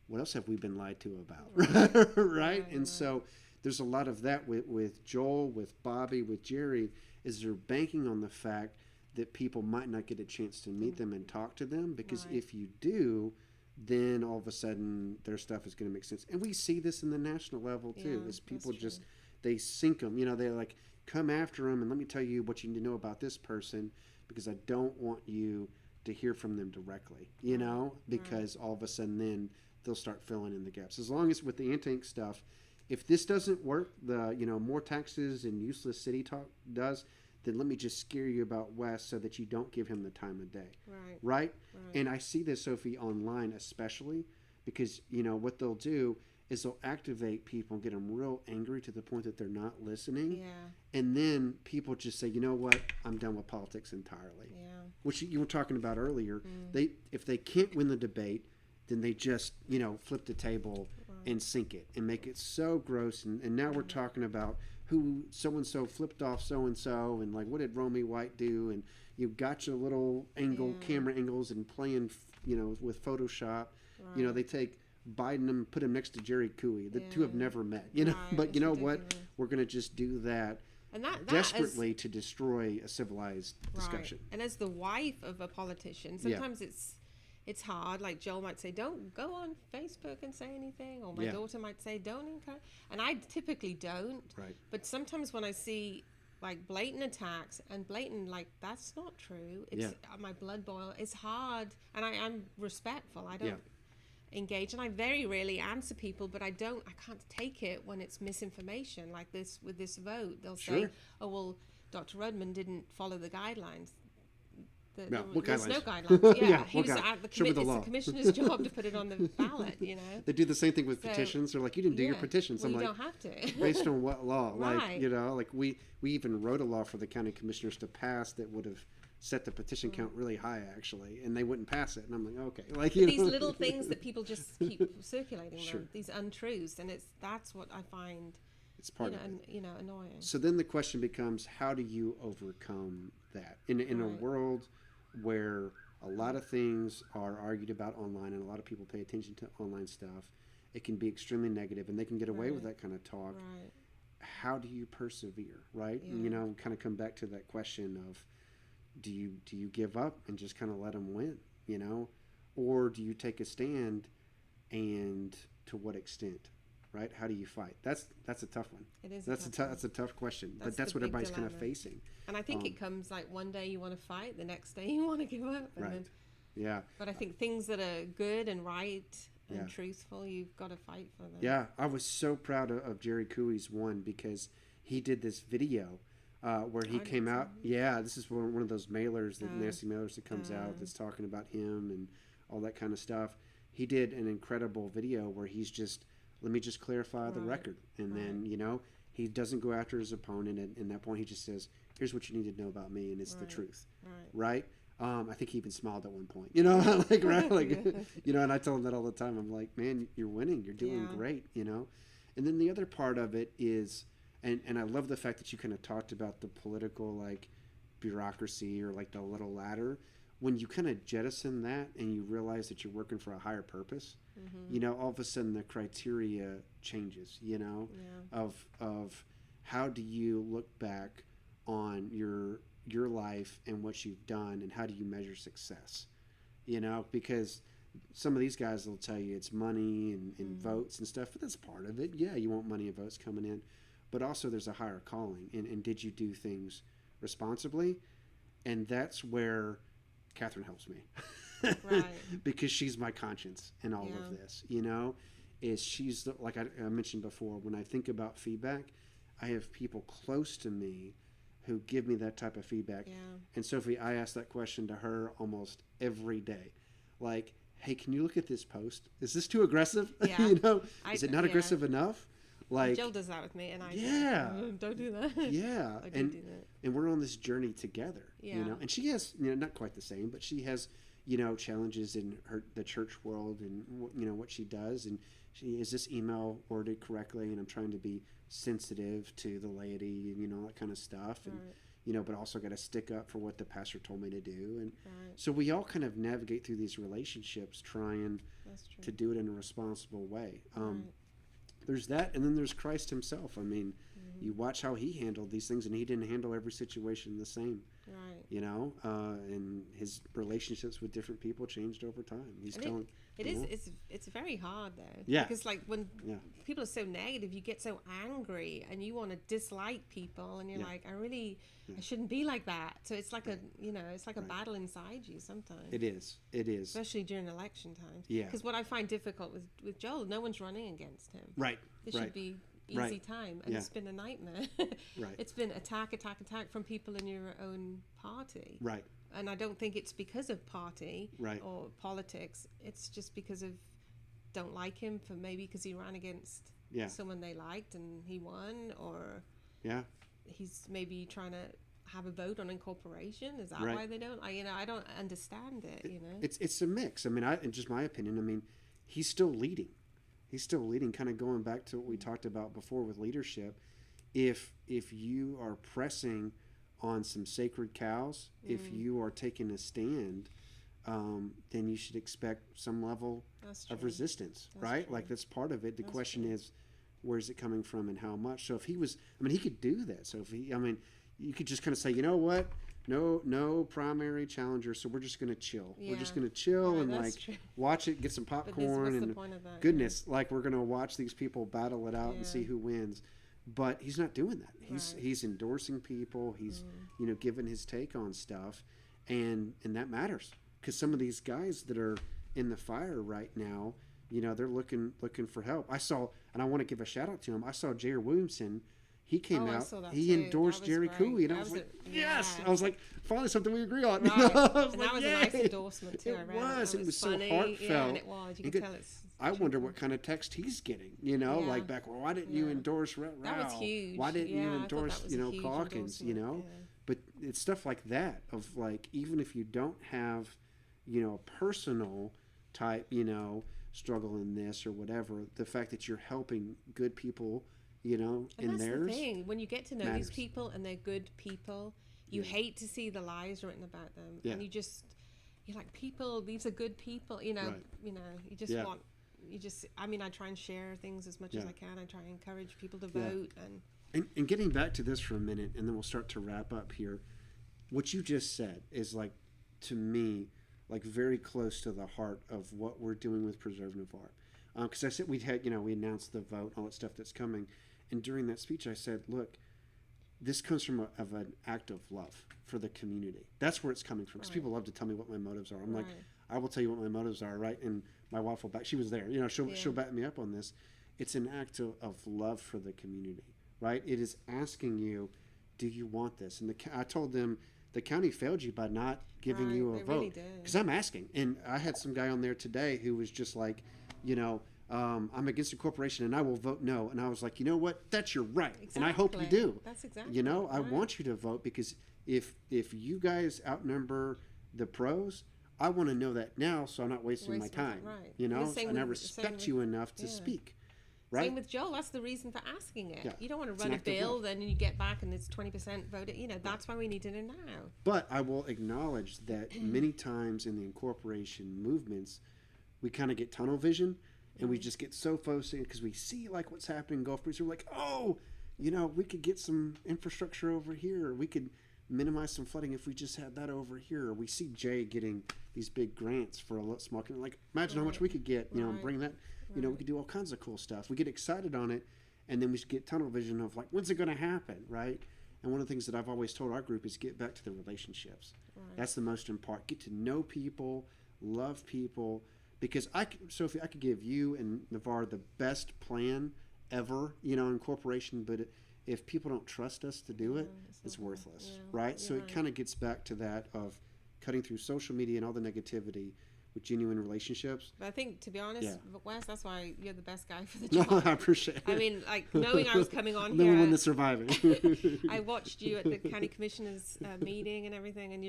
what else have we been lied to about? Right? And so there's a lot of that with Joel, with Bobby, with Jerry, is they're banking on the fact that people might not get a chance to meet them and talk to them, because if you do, then all of a sudden their stuff is going to make sense. And we see this in the national level too, is people just, they sink them, they're like, come after them and let me tell you what you need to know about this person, because I don't want you to hear from them directly, because all of a sudden then they'll start filling in the gaps. As long as with the anti-ink stuff, if this doesn't work, the more taxes and useless city talk does, then let me just scare you about West so that you don't give him the time of day. Right? And I see this, Sophie, online especially, because what they'll do is they'll activate people and get them real angry to the point that they're not listening. And then people just say, you know what, I'm done with politics entirely. Which you were talking about earlier. If they can't win the debate, then they just, flip the table and sink it and make it so gross. And now we're talking about who so-and-so flipped off so-and-so and like, what did Romy White do? And you've got your little camera angles and playing, with Photoshop. They take Biden and put him next to Jerry Cooey. The two have never met, but you know what? We're going to just do that. And that desperately to destroy a civilized discussion. And as the wife of a politician, sometimes it's hard. Like Joel might say, don't go on Facebook and say anything. Or my daughter might say, don't encourage. And I typically don't. But sometimes when I see like blatant attacks and blatant, like, that's not true. It's my blood boil. It's hard. And I'm respectful. I don't engage. And I very rarely answer people, but I can't take it when it's misinformation like this with this vote. They'll say, oh, well, Dr. Rudman didn't follow the guidelines. There's no guidelines. It's the commissioner's job to put it on the ballot, They do the same thing with petitions. They're like, you didn't do your petitions. Well, I'm you like, don't have to. Based on what law? Like, we even wrote a law for the county commissioners to pass that would have set the petition count really high, actually, and they wouldn't pass it. And I'm like, okay. Like, these little things that people just keep circulating, these untruths, and that's what I find it's part of it. Annoying. So then the question becomes, how do you overcome that? In a world where a lot of things are argued about online and a lot of people pay attention to online stuff, it can be extremely negative and they can get away with that kind of talk. how do you persevere, right? Yeah. And, you know, kind of come back to that question of, do you give up and just kind of let them win, you know, or do you take a stand, and to what extent, right? How do you fight? That's a tough one. It is. That's a tough question, but that's what everybody's kind of facing. And I think it comes like one day you want to fight, the next day you want to give up. And right. Then, yeah. But I think things that are good and right and truthful, you've got to fight for them. Yeah, I was so proud of Jerry Cooey's one, because he did this video where he came out. Yeah, this is one of those mailers, that nasty mailers that comes out that's talking about him and all that kind of stuff. He did an incredible video where he's just, let me just clarify the record. And then, you know, he doesn't go after his opponent. And at that point, he just says, here's what you need to know about me, and it's the truth. Right? I think he even smiled at one point, you know, like, right? Like, you know, and I tell him that all the time. I'm like, man, you're winning. You're doing great, you know? And then the other part of it is, and I love the fact that you kind of talked about the political, like, bureaucracy, or like the little ladder. When you kind of jettison that and you realize that you're working for a higher purpose, you know, all of a sudden the criteria changes, you know, of how do you look back on your life and what you've done, and how do you measure success, you know, because some of these guys will tell you it's money and votes and stuff, but that's part of it. Yeah, you want money and votes coming in, but also there's a higher calling, and did you do things responsibly? And that's where Catherine helps me. Right. Because she's my conscience in all of this, you know, is she's like I mentioned before, when I think about feedback, I have people close to me who give me that type of feedback. And Sophie, I ask that question to her almost every day. Like, hey, can you look at this post? Is this too aggressive? You know, is it not aggressive enough? Like, Jill does that with me, and I don't do that. I do that. And we're on this journey together, you know. And she has, you know, not quite the same, but she has, you know, challenges in the church world, and you know what she does. And is this email worded correctly? And I'm trying to be sensitive to the laity, and you know, that kind of stuff. And you know, but also got to stick up for what the pastor told me to do. And so we all kind of navigate through these relationships, trying to do it in a responsible way. There's that, and then there's Christ himself. I mean, you watch how he handled these things, and he didn't handle every situation the same. You know, and his relationships with different people changed over time. He's telling. It's very hard though. Yeah. Because like when people are so negative, you get so angry, and you want to dislike people, and you're like, I shouldn't be like that. So it's like it's like a battle inside you sometimes. It is. Especially during election times. Yeah. Because what I find difficult with Joel, no one's running against him. Right. This should be easy time, and it's been a nightmare. It's been attack from people in your own party. Right. And I don't think it's because of party or politics. It's just because of don't like him because he ran against someone they liked and he won, or he's maybe trying to have a vote on incorporation. Is that why they don't? I don't understand it. You know, it's a mix. I mean, in just my opinion, I mean, he's still leading. Kind of going back to what we talked about before with leadership. If you are pressing on some sacred cows, if you are taking a stand, then you should expect some level of resistance, right? True. Like, that's part of it. The question is, where's it coming from and how much? So if he was, I mean, he could do that. So if he, I mean, you could just kind of say, you know what? No primary challenger, so we're just going to chill. Yeah. We're just going to chill and like watch it, get some popcorn, and goodness, like we're going to watch these people battle it out and see who wins. But he's not doing that. He's endorsing people. He's giving his take on stuff, and that matters, because some of these guys that are in the fire right now, they're looking for help. I saw, and I want to give a shout out to him. I saw Jair Williamson. He came out. He endorsed Jerry Cooley, and I was like, yes. I was like, finally something we agree on. Right. That was a nice endorsement too. It was so heartfelt. Yeah, and it was. You could tell it's. I wonder what kind of text he's getting. Like back. Well, why didn't you endorse Rao? That was huge. Why didn't you endorse Calkins? But it's stuff like that. Of like, even if you don't have, a personal type, struggle in this or whatever, the fact that you're helping good people. And that's theirs. The thing. When you get to know these people and they're good people, you hate to see the lies written about them, and you're like, people. These are good people. You just want. I try and share things as much as I can. I try and encourage people to vote, and And getting back to this for a minute, and then we'll start to wrap up here. What you just said is like, to me, like very close to the heart of what we're doing with Preserve Navarre. Because I said we announced the vote, all that stuff that's coming. And during that speech, I said, look, this comes from an act of love for the community. That's where it's coming from. Because people love to tell me what my motives are. I'm like, I will tell you what my motives are, right? And my wife will back. She was there. She'll back me up on this. It's an act of love for the community, right? It is asking you, do you want this? And I told them, the county failed you by not giving you a vote. Because I'm asking. And I had some guy on there today who was just like, I'm against the corporation and I will vote no. And I was like, you know what? That's your right. Exactly. And I hope you do. That's exactly I want you to vote, because if you guys outnumber the pros, I want to know that now, so I'm not wasting my time. Right. And I respect you enough to speak. Right? Same with Joel. That's the reason for asking it. Yeah. You don't want to run a bill, then you get back and it's 20% voted. That's why we need to know now. But I will acknowledge that many times in the incorporation movements, we kind of get tunnel vision, and we just get so focused because we see like what's happening in Gulf Breeze. We're like, oh, we could get some infrastructure over here. Or we could minimize some flooding if we just had that over here. Or we see Jay getting these big grants for a small community. Like, imagine how much we could get, and bring that. We could do all kinds of cool stuff. We get excited on it, and then we get tunnel vision of like, when's it going to happen, right? And one of the things that I've always told our group is get back to the relationships. Right. That's the most important. Get to know people, love people, because Sophie, I could give you and Navarre the best plan ever, in corporation, but if people don't trust us to do it, it's worthless, right? So it kind of gets back to that of cutting through social media and all the negativity with genuine relationships. But I think, to be honest, Wes, that's why you're the best guy for the job. No, I appreciate it. I mean, like, knowing I was coming on I'm the here. one that's surviving. I watched you at the county commissioners meeting and everything, and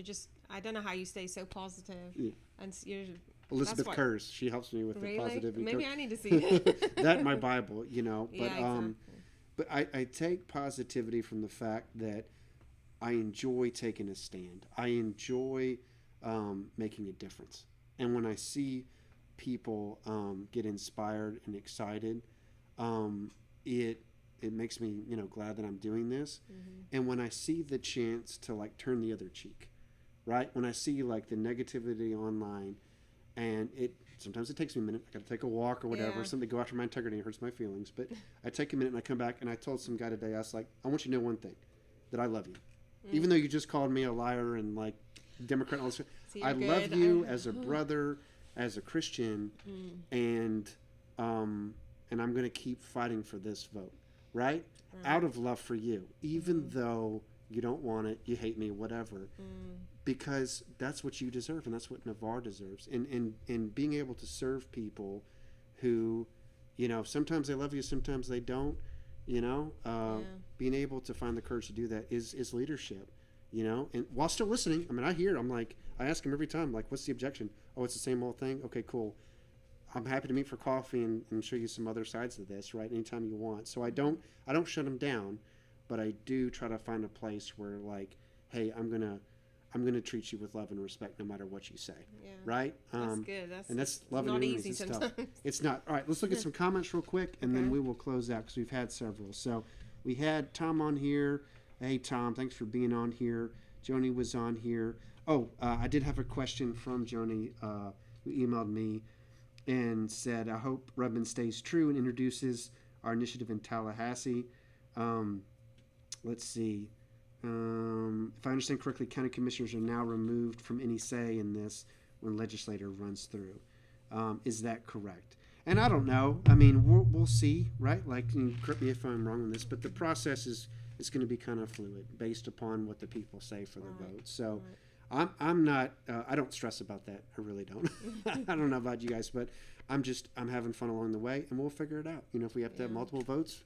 I don't know how you stay so positive. Yeah. And you're... Elizabeth Kurz, she helps me with the positivity. Maybe I need to see it. That in my Bible, But exactly. But I take positivity from the fact that I enjoy taking a stand. I enjoy making a difference. And when I see people get inspired and excited, it makes me glad that I'm doing this. Mm-hmm. And when I see the chance to like turn the other cheek, right? When I see like the negativity online. And sometimes it takes me a minute. I got to take a walk or whatever, something to go after my integrity. It hurts my feelings. But I take a minute and I come back and I told some guy today, I was like, I want you to know one thing, that I love you. Even though you just called me a liar and like Democrat and all this, I love you as a brother, as a Christian, and I'm going to keep fighting for this vote, right? Out of love for you, even though you don't want it, you hate me, whatever. Because that's what you deserve, and that's what Navarre deserves. And being able to serve people who, sometimes they love you, sometimes they don't, being able to find the courage to do that is leadership, and while still listening. I mean, I ask him every time, like, what's the objection? Oh, it's the same old thing? Okay, cool. I'm happy to meet for coffee and show you some other sides of this, right? Anytime you want. So I don't shut him down, but I do try to find a place where, like, hey, I'm gonna treat you with love and respect no matter what you say, right? That's good. That's loving not enemies easy sometimes. It's not. All right, let's look at some comments real quick, and then we will close out because we've had several. So we had Tom on here. Hey, Tom, thanks for being on here. Joni was on here. Oh, I did have a question from Joni who emailed me and said, I hope Rudman stays true and introduces our initiative in Tallahassee. Let's see. If I understand correctly, county commissioners are now removed from any say in this when legislator runs through. Is that correct? And I don't know. I mean, we'll see, right? Like, correct me if I'm wrong on this, but the process is going to be kind of fluid based upon what the people say for the vote. So I'm not, I don't stress about that. I really don't. I don't know about you guys, but I'm having fun along the way, and we'll figure it out. If we have to have multiple votes,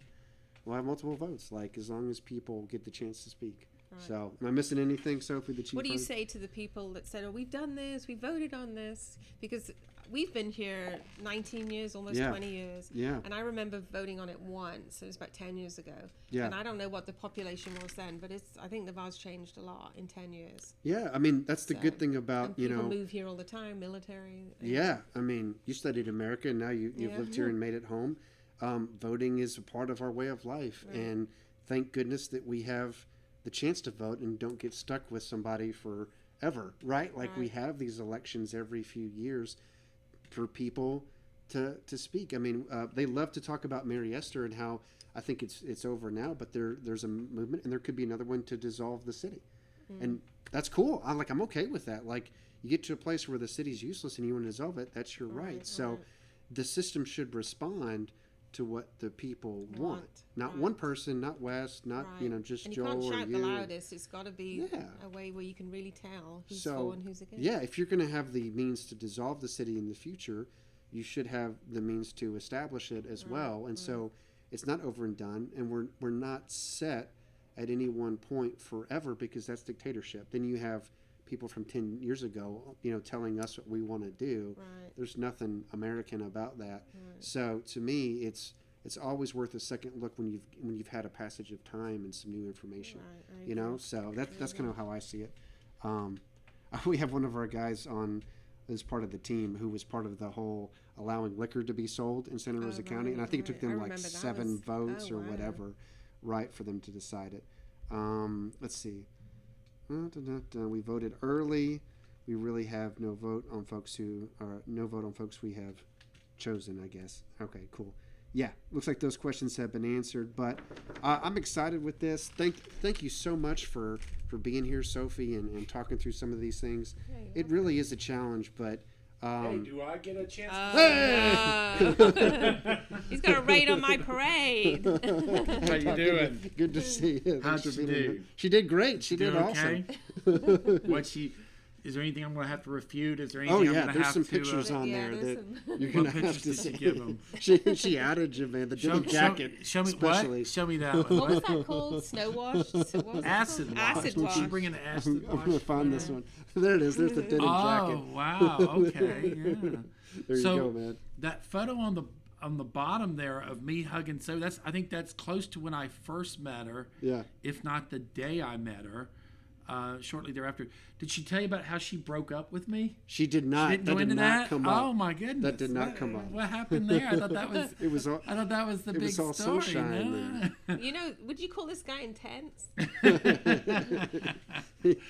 we'll have multiple votes, like, as long as people get the chance to speak. Right. So, am I missing anything, Sophie, that you What do you say to the people that said, oh, we've done this, we voted on this? Because we've been here 19 years, almost 20 years. Yeah. And I remember voting on it once. It was about 10 years ago. Yeah. And I don't know what the population was then, but I think Navarre's changed a lot in 10 years. Yeah, I mean, that's the good thing about, people move here all the time, military. Yeah, I mean, you studied America, and now you've lived here and made it home. Voting is a part of our way of life, and thank goodness that we have the chance to vote and don't get stuck with somebody forever, right? Like we have these elections every few years for people to speak. I mean, they love to talk about Mary Esther and how I think it's over now, but there's a movement, and there could be another one to dissolve the city. And that's cool. I'm okay with that. Like, you get to a place where the city's useless and you want to dissolve it, that's your right. So the system should respond to what the people want. Not one person, not Wes, not just and Joel or you. You can't shout the loudest. It's got to be a way where you can really tell who's for and who's against. Yeah, if you're going to have the means to dissolve the city in the future, you should have the means to establish it as well. And so it's not over and done, and we're not set at any one point forever, because that's dictatorship. Then you have people from 10 years ago, telling us what we want to do. There's nothing American about that. So to me, it's always worth a second look when you've had a passage of time and some new information. So that's kind of how I see it. We have one of our guys on as part of the team who was part of the whole allowing liquor to be sold in Santa Rosa County, and I think it took them like 7 votes or whatever, for them to decide it. Let's see. We voted early. We really have no vote on folks we have chosen, I guess. Okay, cool. Yeah, looks like those questions have been answered, but I'm excited with this. Thank you so much for being here, Sophie, and talking through some of these things. It really is a challenge, but hey, do I get a chance? No. He's got to raid on my parade. How you doing? Good to see you. How'd she do? She did great. She did awesome. Is there anything I'm going to have to refute? Is there anything I'm going to have to... there's some pictures on there that you're going to have to see. Give them? She added you, man. The denim jacket. Show me especially. what? Show me that one. What was that called? Snow wash? Acid wash. Acid wash. Did she bring an acid wash? I'm going to find this one. There it is. There's the denim jacket. Oh, wow. Okay. Yeah. There you go, man. That photo on the bottom there of me hugging I think that's close to when I first met her. Yeah. If not the day I met her. Shortly thereafter. Did she tell you about how she broke up with me? She did not. She didn't go into that? Come up. Oh my goodness. That did not come up. What happened there? I thought that was I thought that was the big all story. sunshine. Would you call this guy intense?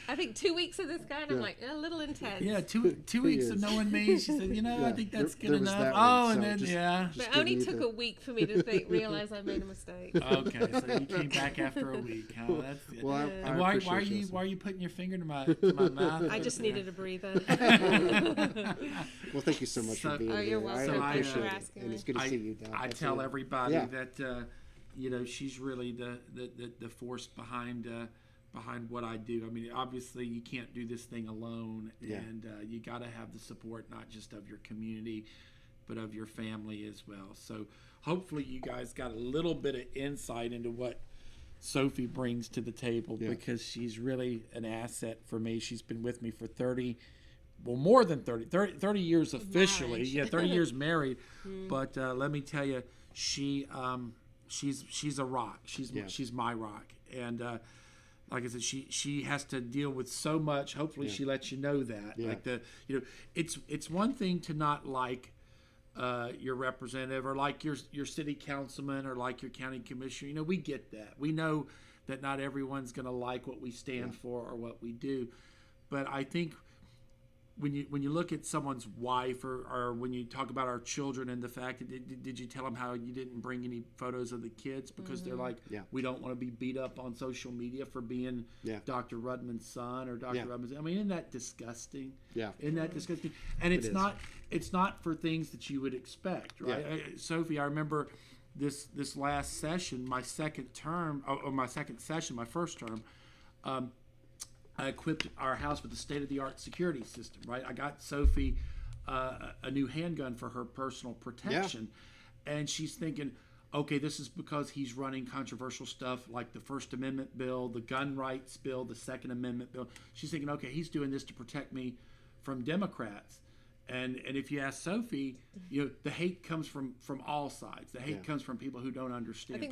I think 2 weeks of this guy, and I'm like, a little intense. Yeah, two weeks of knowing me. She said, I think that's good enough. But it only took a week for me to realize I made a mistake. Okay, so you came back after a week. Huh? That's good. Well, why are you putting your finger to my mouth? I just needed a breather. Well, thank you so much for being here. You're welcome. I appreciate it, asking and it's good to see you. I tell everybody that she's really the force behind what I do. I mean, obviously you can't do this thing alone, and you got to have the support not just of your community, but of your family as well. So hopefully you guys got a little bit of insight into what Sophie brings to the table, because she's really an asset for me. She's been with me for more than 30 years officially. Marriage. Yeah, 30 years married. But let me tell you, she's a rock. She's my rock. And like I said, she has to deal with so much. Hopefully she lets you know that. Yeah. Like it's one thing to not like your representative, or like your city councilman, or like your county commissioner. We get that. We know that not everyone's going to like what we stand for or what we do. But I think when you look at someone's wife, or when you talk about our children, and the fact that did you tell them how you didn't bring any photos of the kids because they're like, we don't want to be beat up on social media for being Dr. Rudman's son or Dr. Rudman's. I mean, isn't that disgusting? Yeah. Isn't that disgusting? And it's not for things that you would expect, right? Yeah. Sophie, I remember this last session, my second term, or my second session, my first term. I equipped our house with a state-of-the-art security system, right? I got Sophie a new handgun for her personal protection. Yeah. And she's thinking, okay, this is because he's running controversial stuff like the First Amendment bill, the gun rights bill, the Second Amendment bill. She's thinking, okay, he's doing this to protect me from Democrats. And if you ask Sophie, the hate comes from all sides. The hate comes from people who don't understand.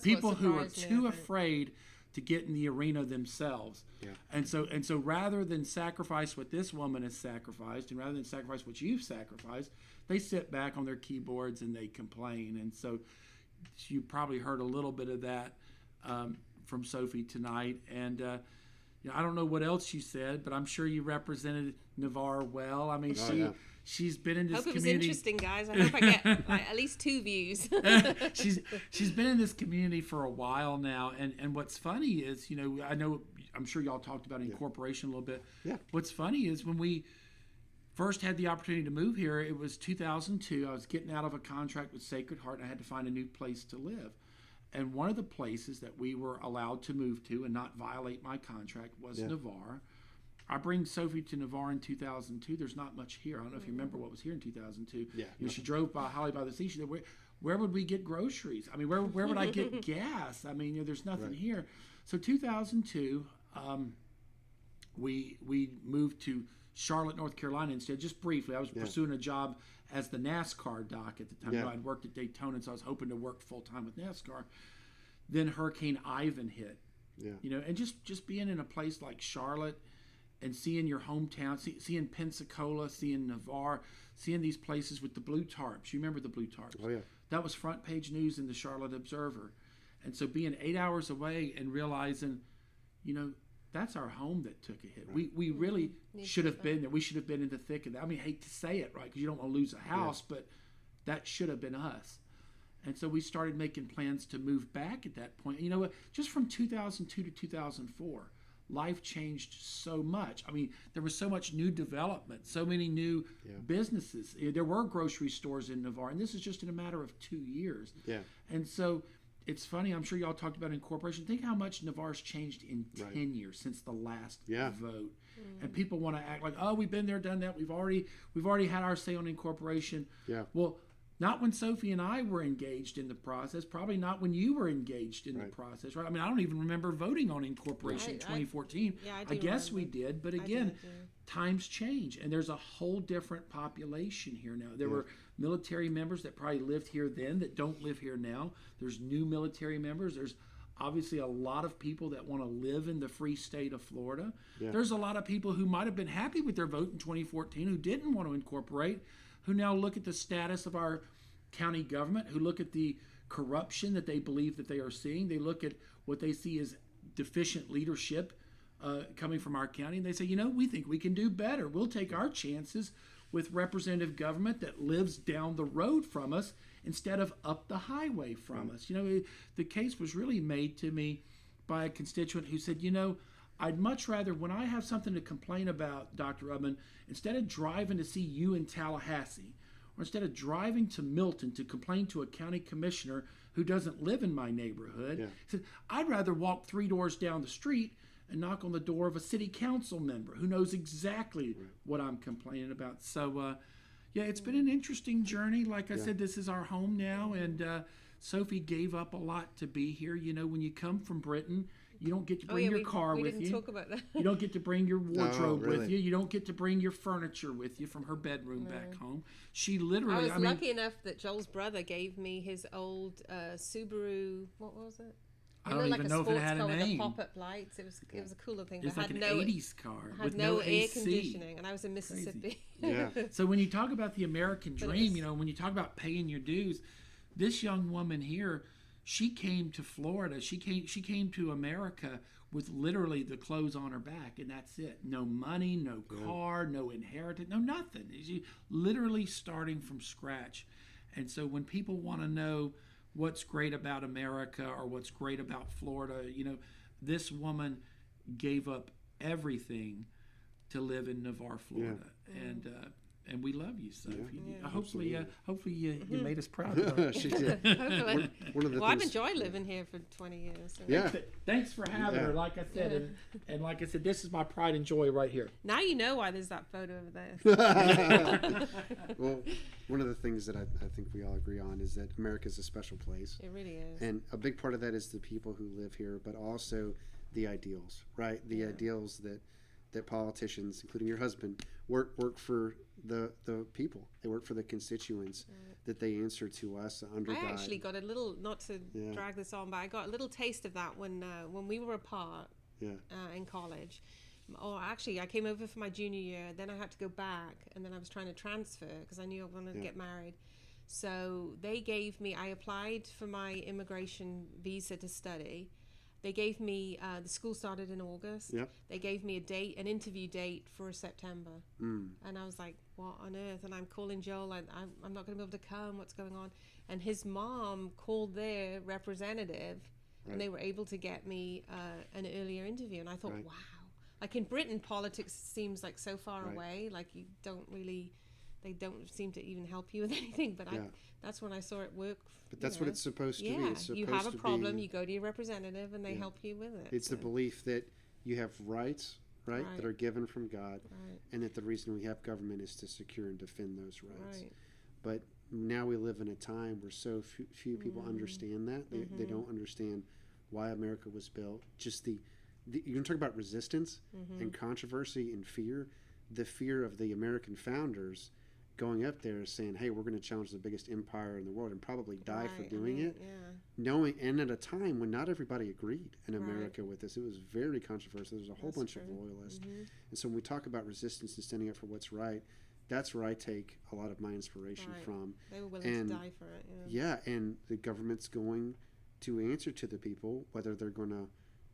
People who are too afraid to get in the arena themselves. Yeah. And so rather than sacrifice what this woman has sacrificed, and rather than sacrifice what you've sacrificed, they sit back on their keyboards and they complain. And so you probably heard a little bit of that from Sophie tonight. And I don't know what else you said, but I'm sure you represented Navarre well. I mean, she's been in this community. I hope it was interesting, guys. I hope I get at least 2 views. She's been in this community for a while now, and what's funny is, I'm sure y'all talked about incorporation a little bit. Yeah. What's funny is when we first had the opportunity to move here, it was 2002. I was getting out of a contract with Sacred Heart, and I had to find a new place to live. And one of the places that we were allowed to move to and not violate my contract was Navarre. I bring Sophie to Navarre in 2002. There's not much here. I don't know if you remember what was here in 2002. Yeah. She drove by Holly by the Sea. She said, where would we get groceries? I mean, where would I get gas? I mean, there's nothing here. So 2002, we moved to Charlotte, North Carolina instead, just briefly. I was pursuing a job as the NASCAR doc at the time. Yeah. I'd worked at Daytona, and so I was hoping to work full-time with NASCAR. Then Hurricane Ivan hit. Yeah. And just being in a place like Charlotte and seeing your hometown, seeing Pensacola, seeing Navarre, seeing these places with the blue tarps. You remember the blue tarps? Oh, yeah. That was front page news in the Charlotte Observer. And so being 8 hours away and realizing, that's our home that took a hit. Right. We really should have been there. We should have been in the thick of that. I mean, I hate to say it, right, because you don't want to lose a house, but that should have been us. And so we started making plans to move back at that point. You know what? Just from 2002 to 2004, life changed so much. I mean, there was so much new development, so many new businesses. There were grocery stores in Navarre, and this is just in a matter of 2 years. Yeah. And so it's funny, I'm sure y'all talked about incorporation. Think how much Navarre's changed in 10 years since the last vote. And people want to act like, oh, we've been there, done that. We've already had our say on incorporation. Yeah. Well, not when Sophie and I were engaged in the process. Probably not when you were engaged in the process, right? I mean, I don't even remember voting on incorporation in 2014. I guess we did, but again, times change, and there's a whole different population here now. There were military members that probably lived here then that don't live here now. There's new military members. There's obviously a lot of people that want to live in the free state of Florida. Yeah. There's a lot of people who might have been happy with their vote in 2014 who didn't want to incorporate, who now look at the status of our county government, who look at the corruption that they believe that they are seeing. They look at what they see as deficient leadership coming from our county, and they say, we think we can do better. We'll take our chances with representative government that lives down the road from us instead of up the highway from us. The case was really made to me by a constituent who said, I'd much rather, when I have something to complain about, Dr. Rudman, instead of driving to see you in Tallahassee, or instead of driving to Milton to complain to a county commissioner who doesn't live in my neighborhood, he said, I'd rather walk 3 doors down the street and knock on the door of a city council member who knows exactly what I'm complaining about. So, it's been an interesting journey. Like I said, this is our home now, and Sophie gave up a lot to be here. When you come from Britain, you don't get to bring your car with you. We didn't talk about that. You don't get to bring your wardrobe with you. You don't get to bring your furniture with you from her bedroom back home. She literally... I was lucky enough that Joel's brother gave me his old Subaru... What was it? I don't even know if it had a name. With the pop-up lights. It was a cooler thing. It was like an 80s car with no AC. air conditioning, and I was in Mississippi. So when you talk about the American dream, when you talk about paying your dues, this young woman here, she came to Florida. She came to America with literally the clothes on her back, and that's it. No money, no car, no inheritance, no nothing. She literally starting from scratch. And so when people want to know what's great about America or what's great about Florida, this woman gave up everything to live in Navarre, Florida. And we love you, Sophie. Hopefully you made us proud. She did. I've enjoyed living here for 20 years. So. Yeah. Thanks for having her, like I said. And like I said, this is my pride and joy right here. Now you know why there's that photo over there. Well, one of the things that I think we all agree on is that America is a special place. It really is. And a big part of that is the people who live here, but also the ideals, right? The ideals that politicians, including your husband, work for the people. They work for the constituents that they answer to us under God. I actually got a little, not to drag this on, but I got a little taste of that when we were apart in college. Or actually, I came over for my junior year, then I had to go back, and then I was trying to transfer because I knew I wanted to get married. So they gave me, I applied for my immigration visa to study, they gave me, the school started in August. Yep. They gave me an interview date for September. And I was like, what on earth? And I'm calling Joel, I'm not going to be able to come. What's going on? And his mom called their representative, and they were able to get me an earlier interview. And I thought, wow. Like in Britain, politics seems like so far away. Like they don't seem to even help you with anything. But that's when I saw it work. But that's what it's supposed to be. It's supposed you have a problem, you go to your representative, and they help you with it. It's the belief that you have rights, that are given from God, and that the reason we have government is to secure and defend those rights. But now we live in a time where so few people understand that. They don't understand why America was built. Just you're going to talk about resistance and controversy and fear. The fear of the American founders going up there saying, hey, we're going to challenge the biggest empire in the world and probably die for doing it. Knowing, and at a time when not everybody agreed in America with this. It was very controversial. There's a whole bunch of loyalists. And so when we talk about resistance and standing up for what's right, that's where I take a lot of my inspiration from. They were willing to die for it. And the government's going to answer to the people, whether they're going to,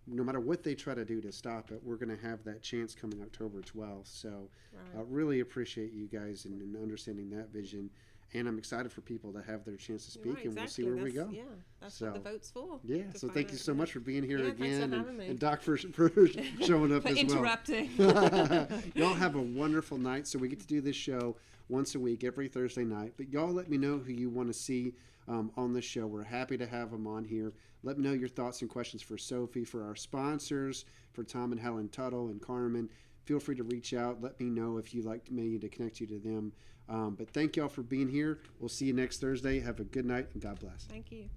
no matter what they try to do to stop it, we're going to have that chance coming October 12th. So I really appreciate you guys and understanding that vision. And I'm excited for people to have their chance to speak, and we'll see where we go. Yeah, that's what the vote's for. Yeah, so thank you so much for being here again. Thanks for having me. And Doc for showing up as interrupting. well. Y'all have a wonderful night. So we get to do this show once a week, every Thursday night. But y'all let me know who you want to see on the show. We're happy to have them on here. Let me know your thoughts and questions for Sophie, for our sponsors, for Tom and Helen Tuttle and Carmen. Feel free to reach out. Let me know if you'd like me to connect you to them. But thank y'all for being here. We'll see you next Thursday. Have a good night, and God bless. Thank you.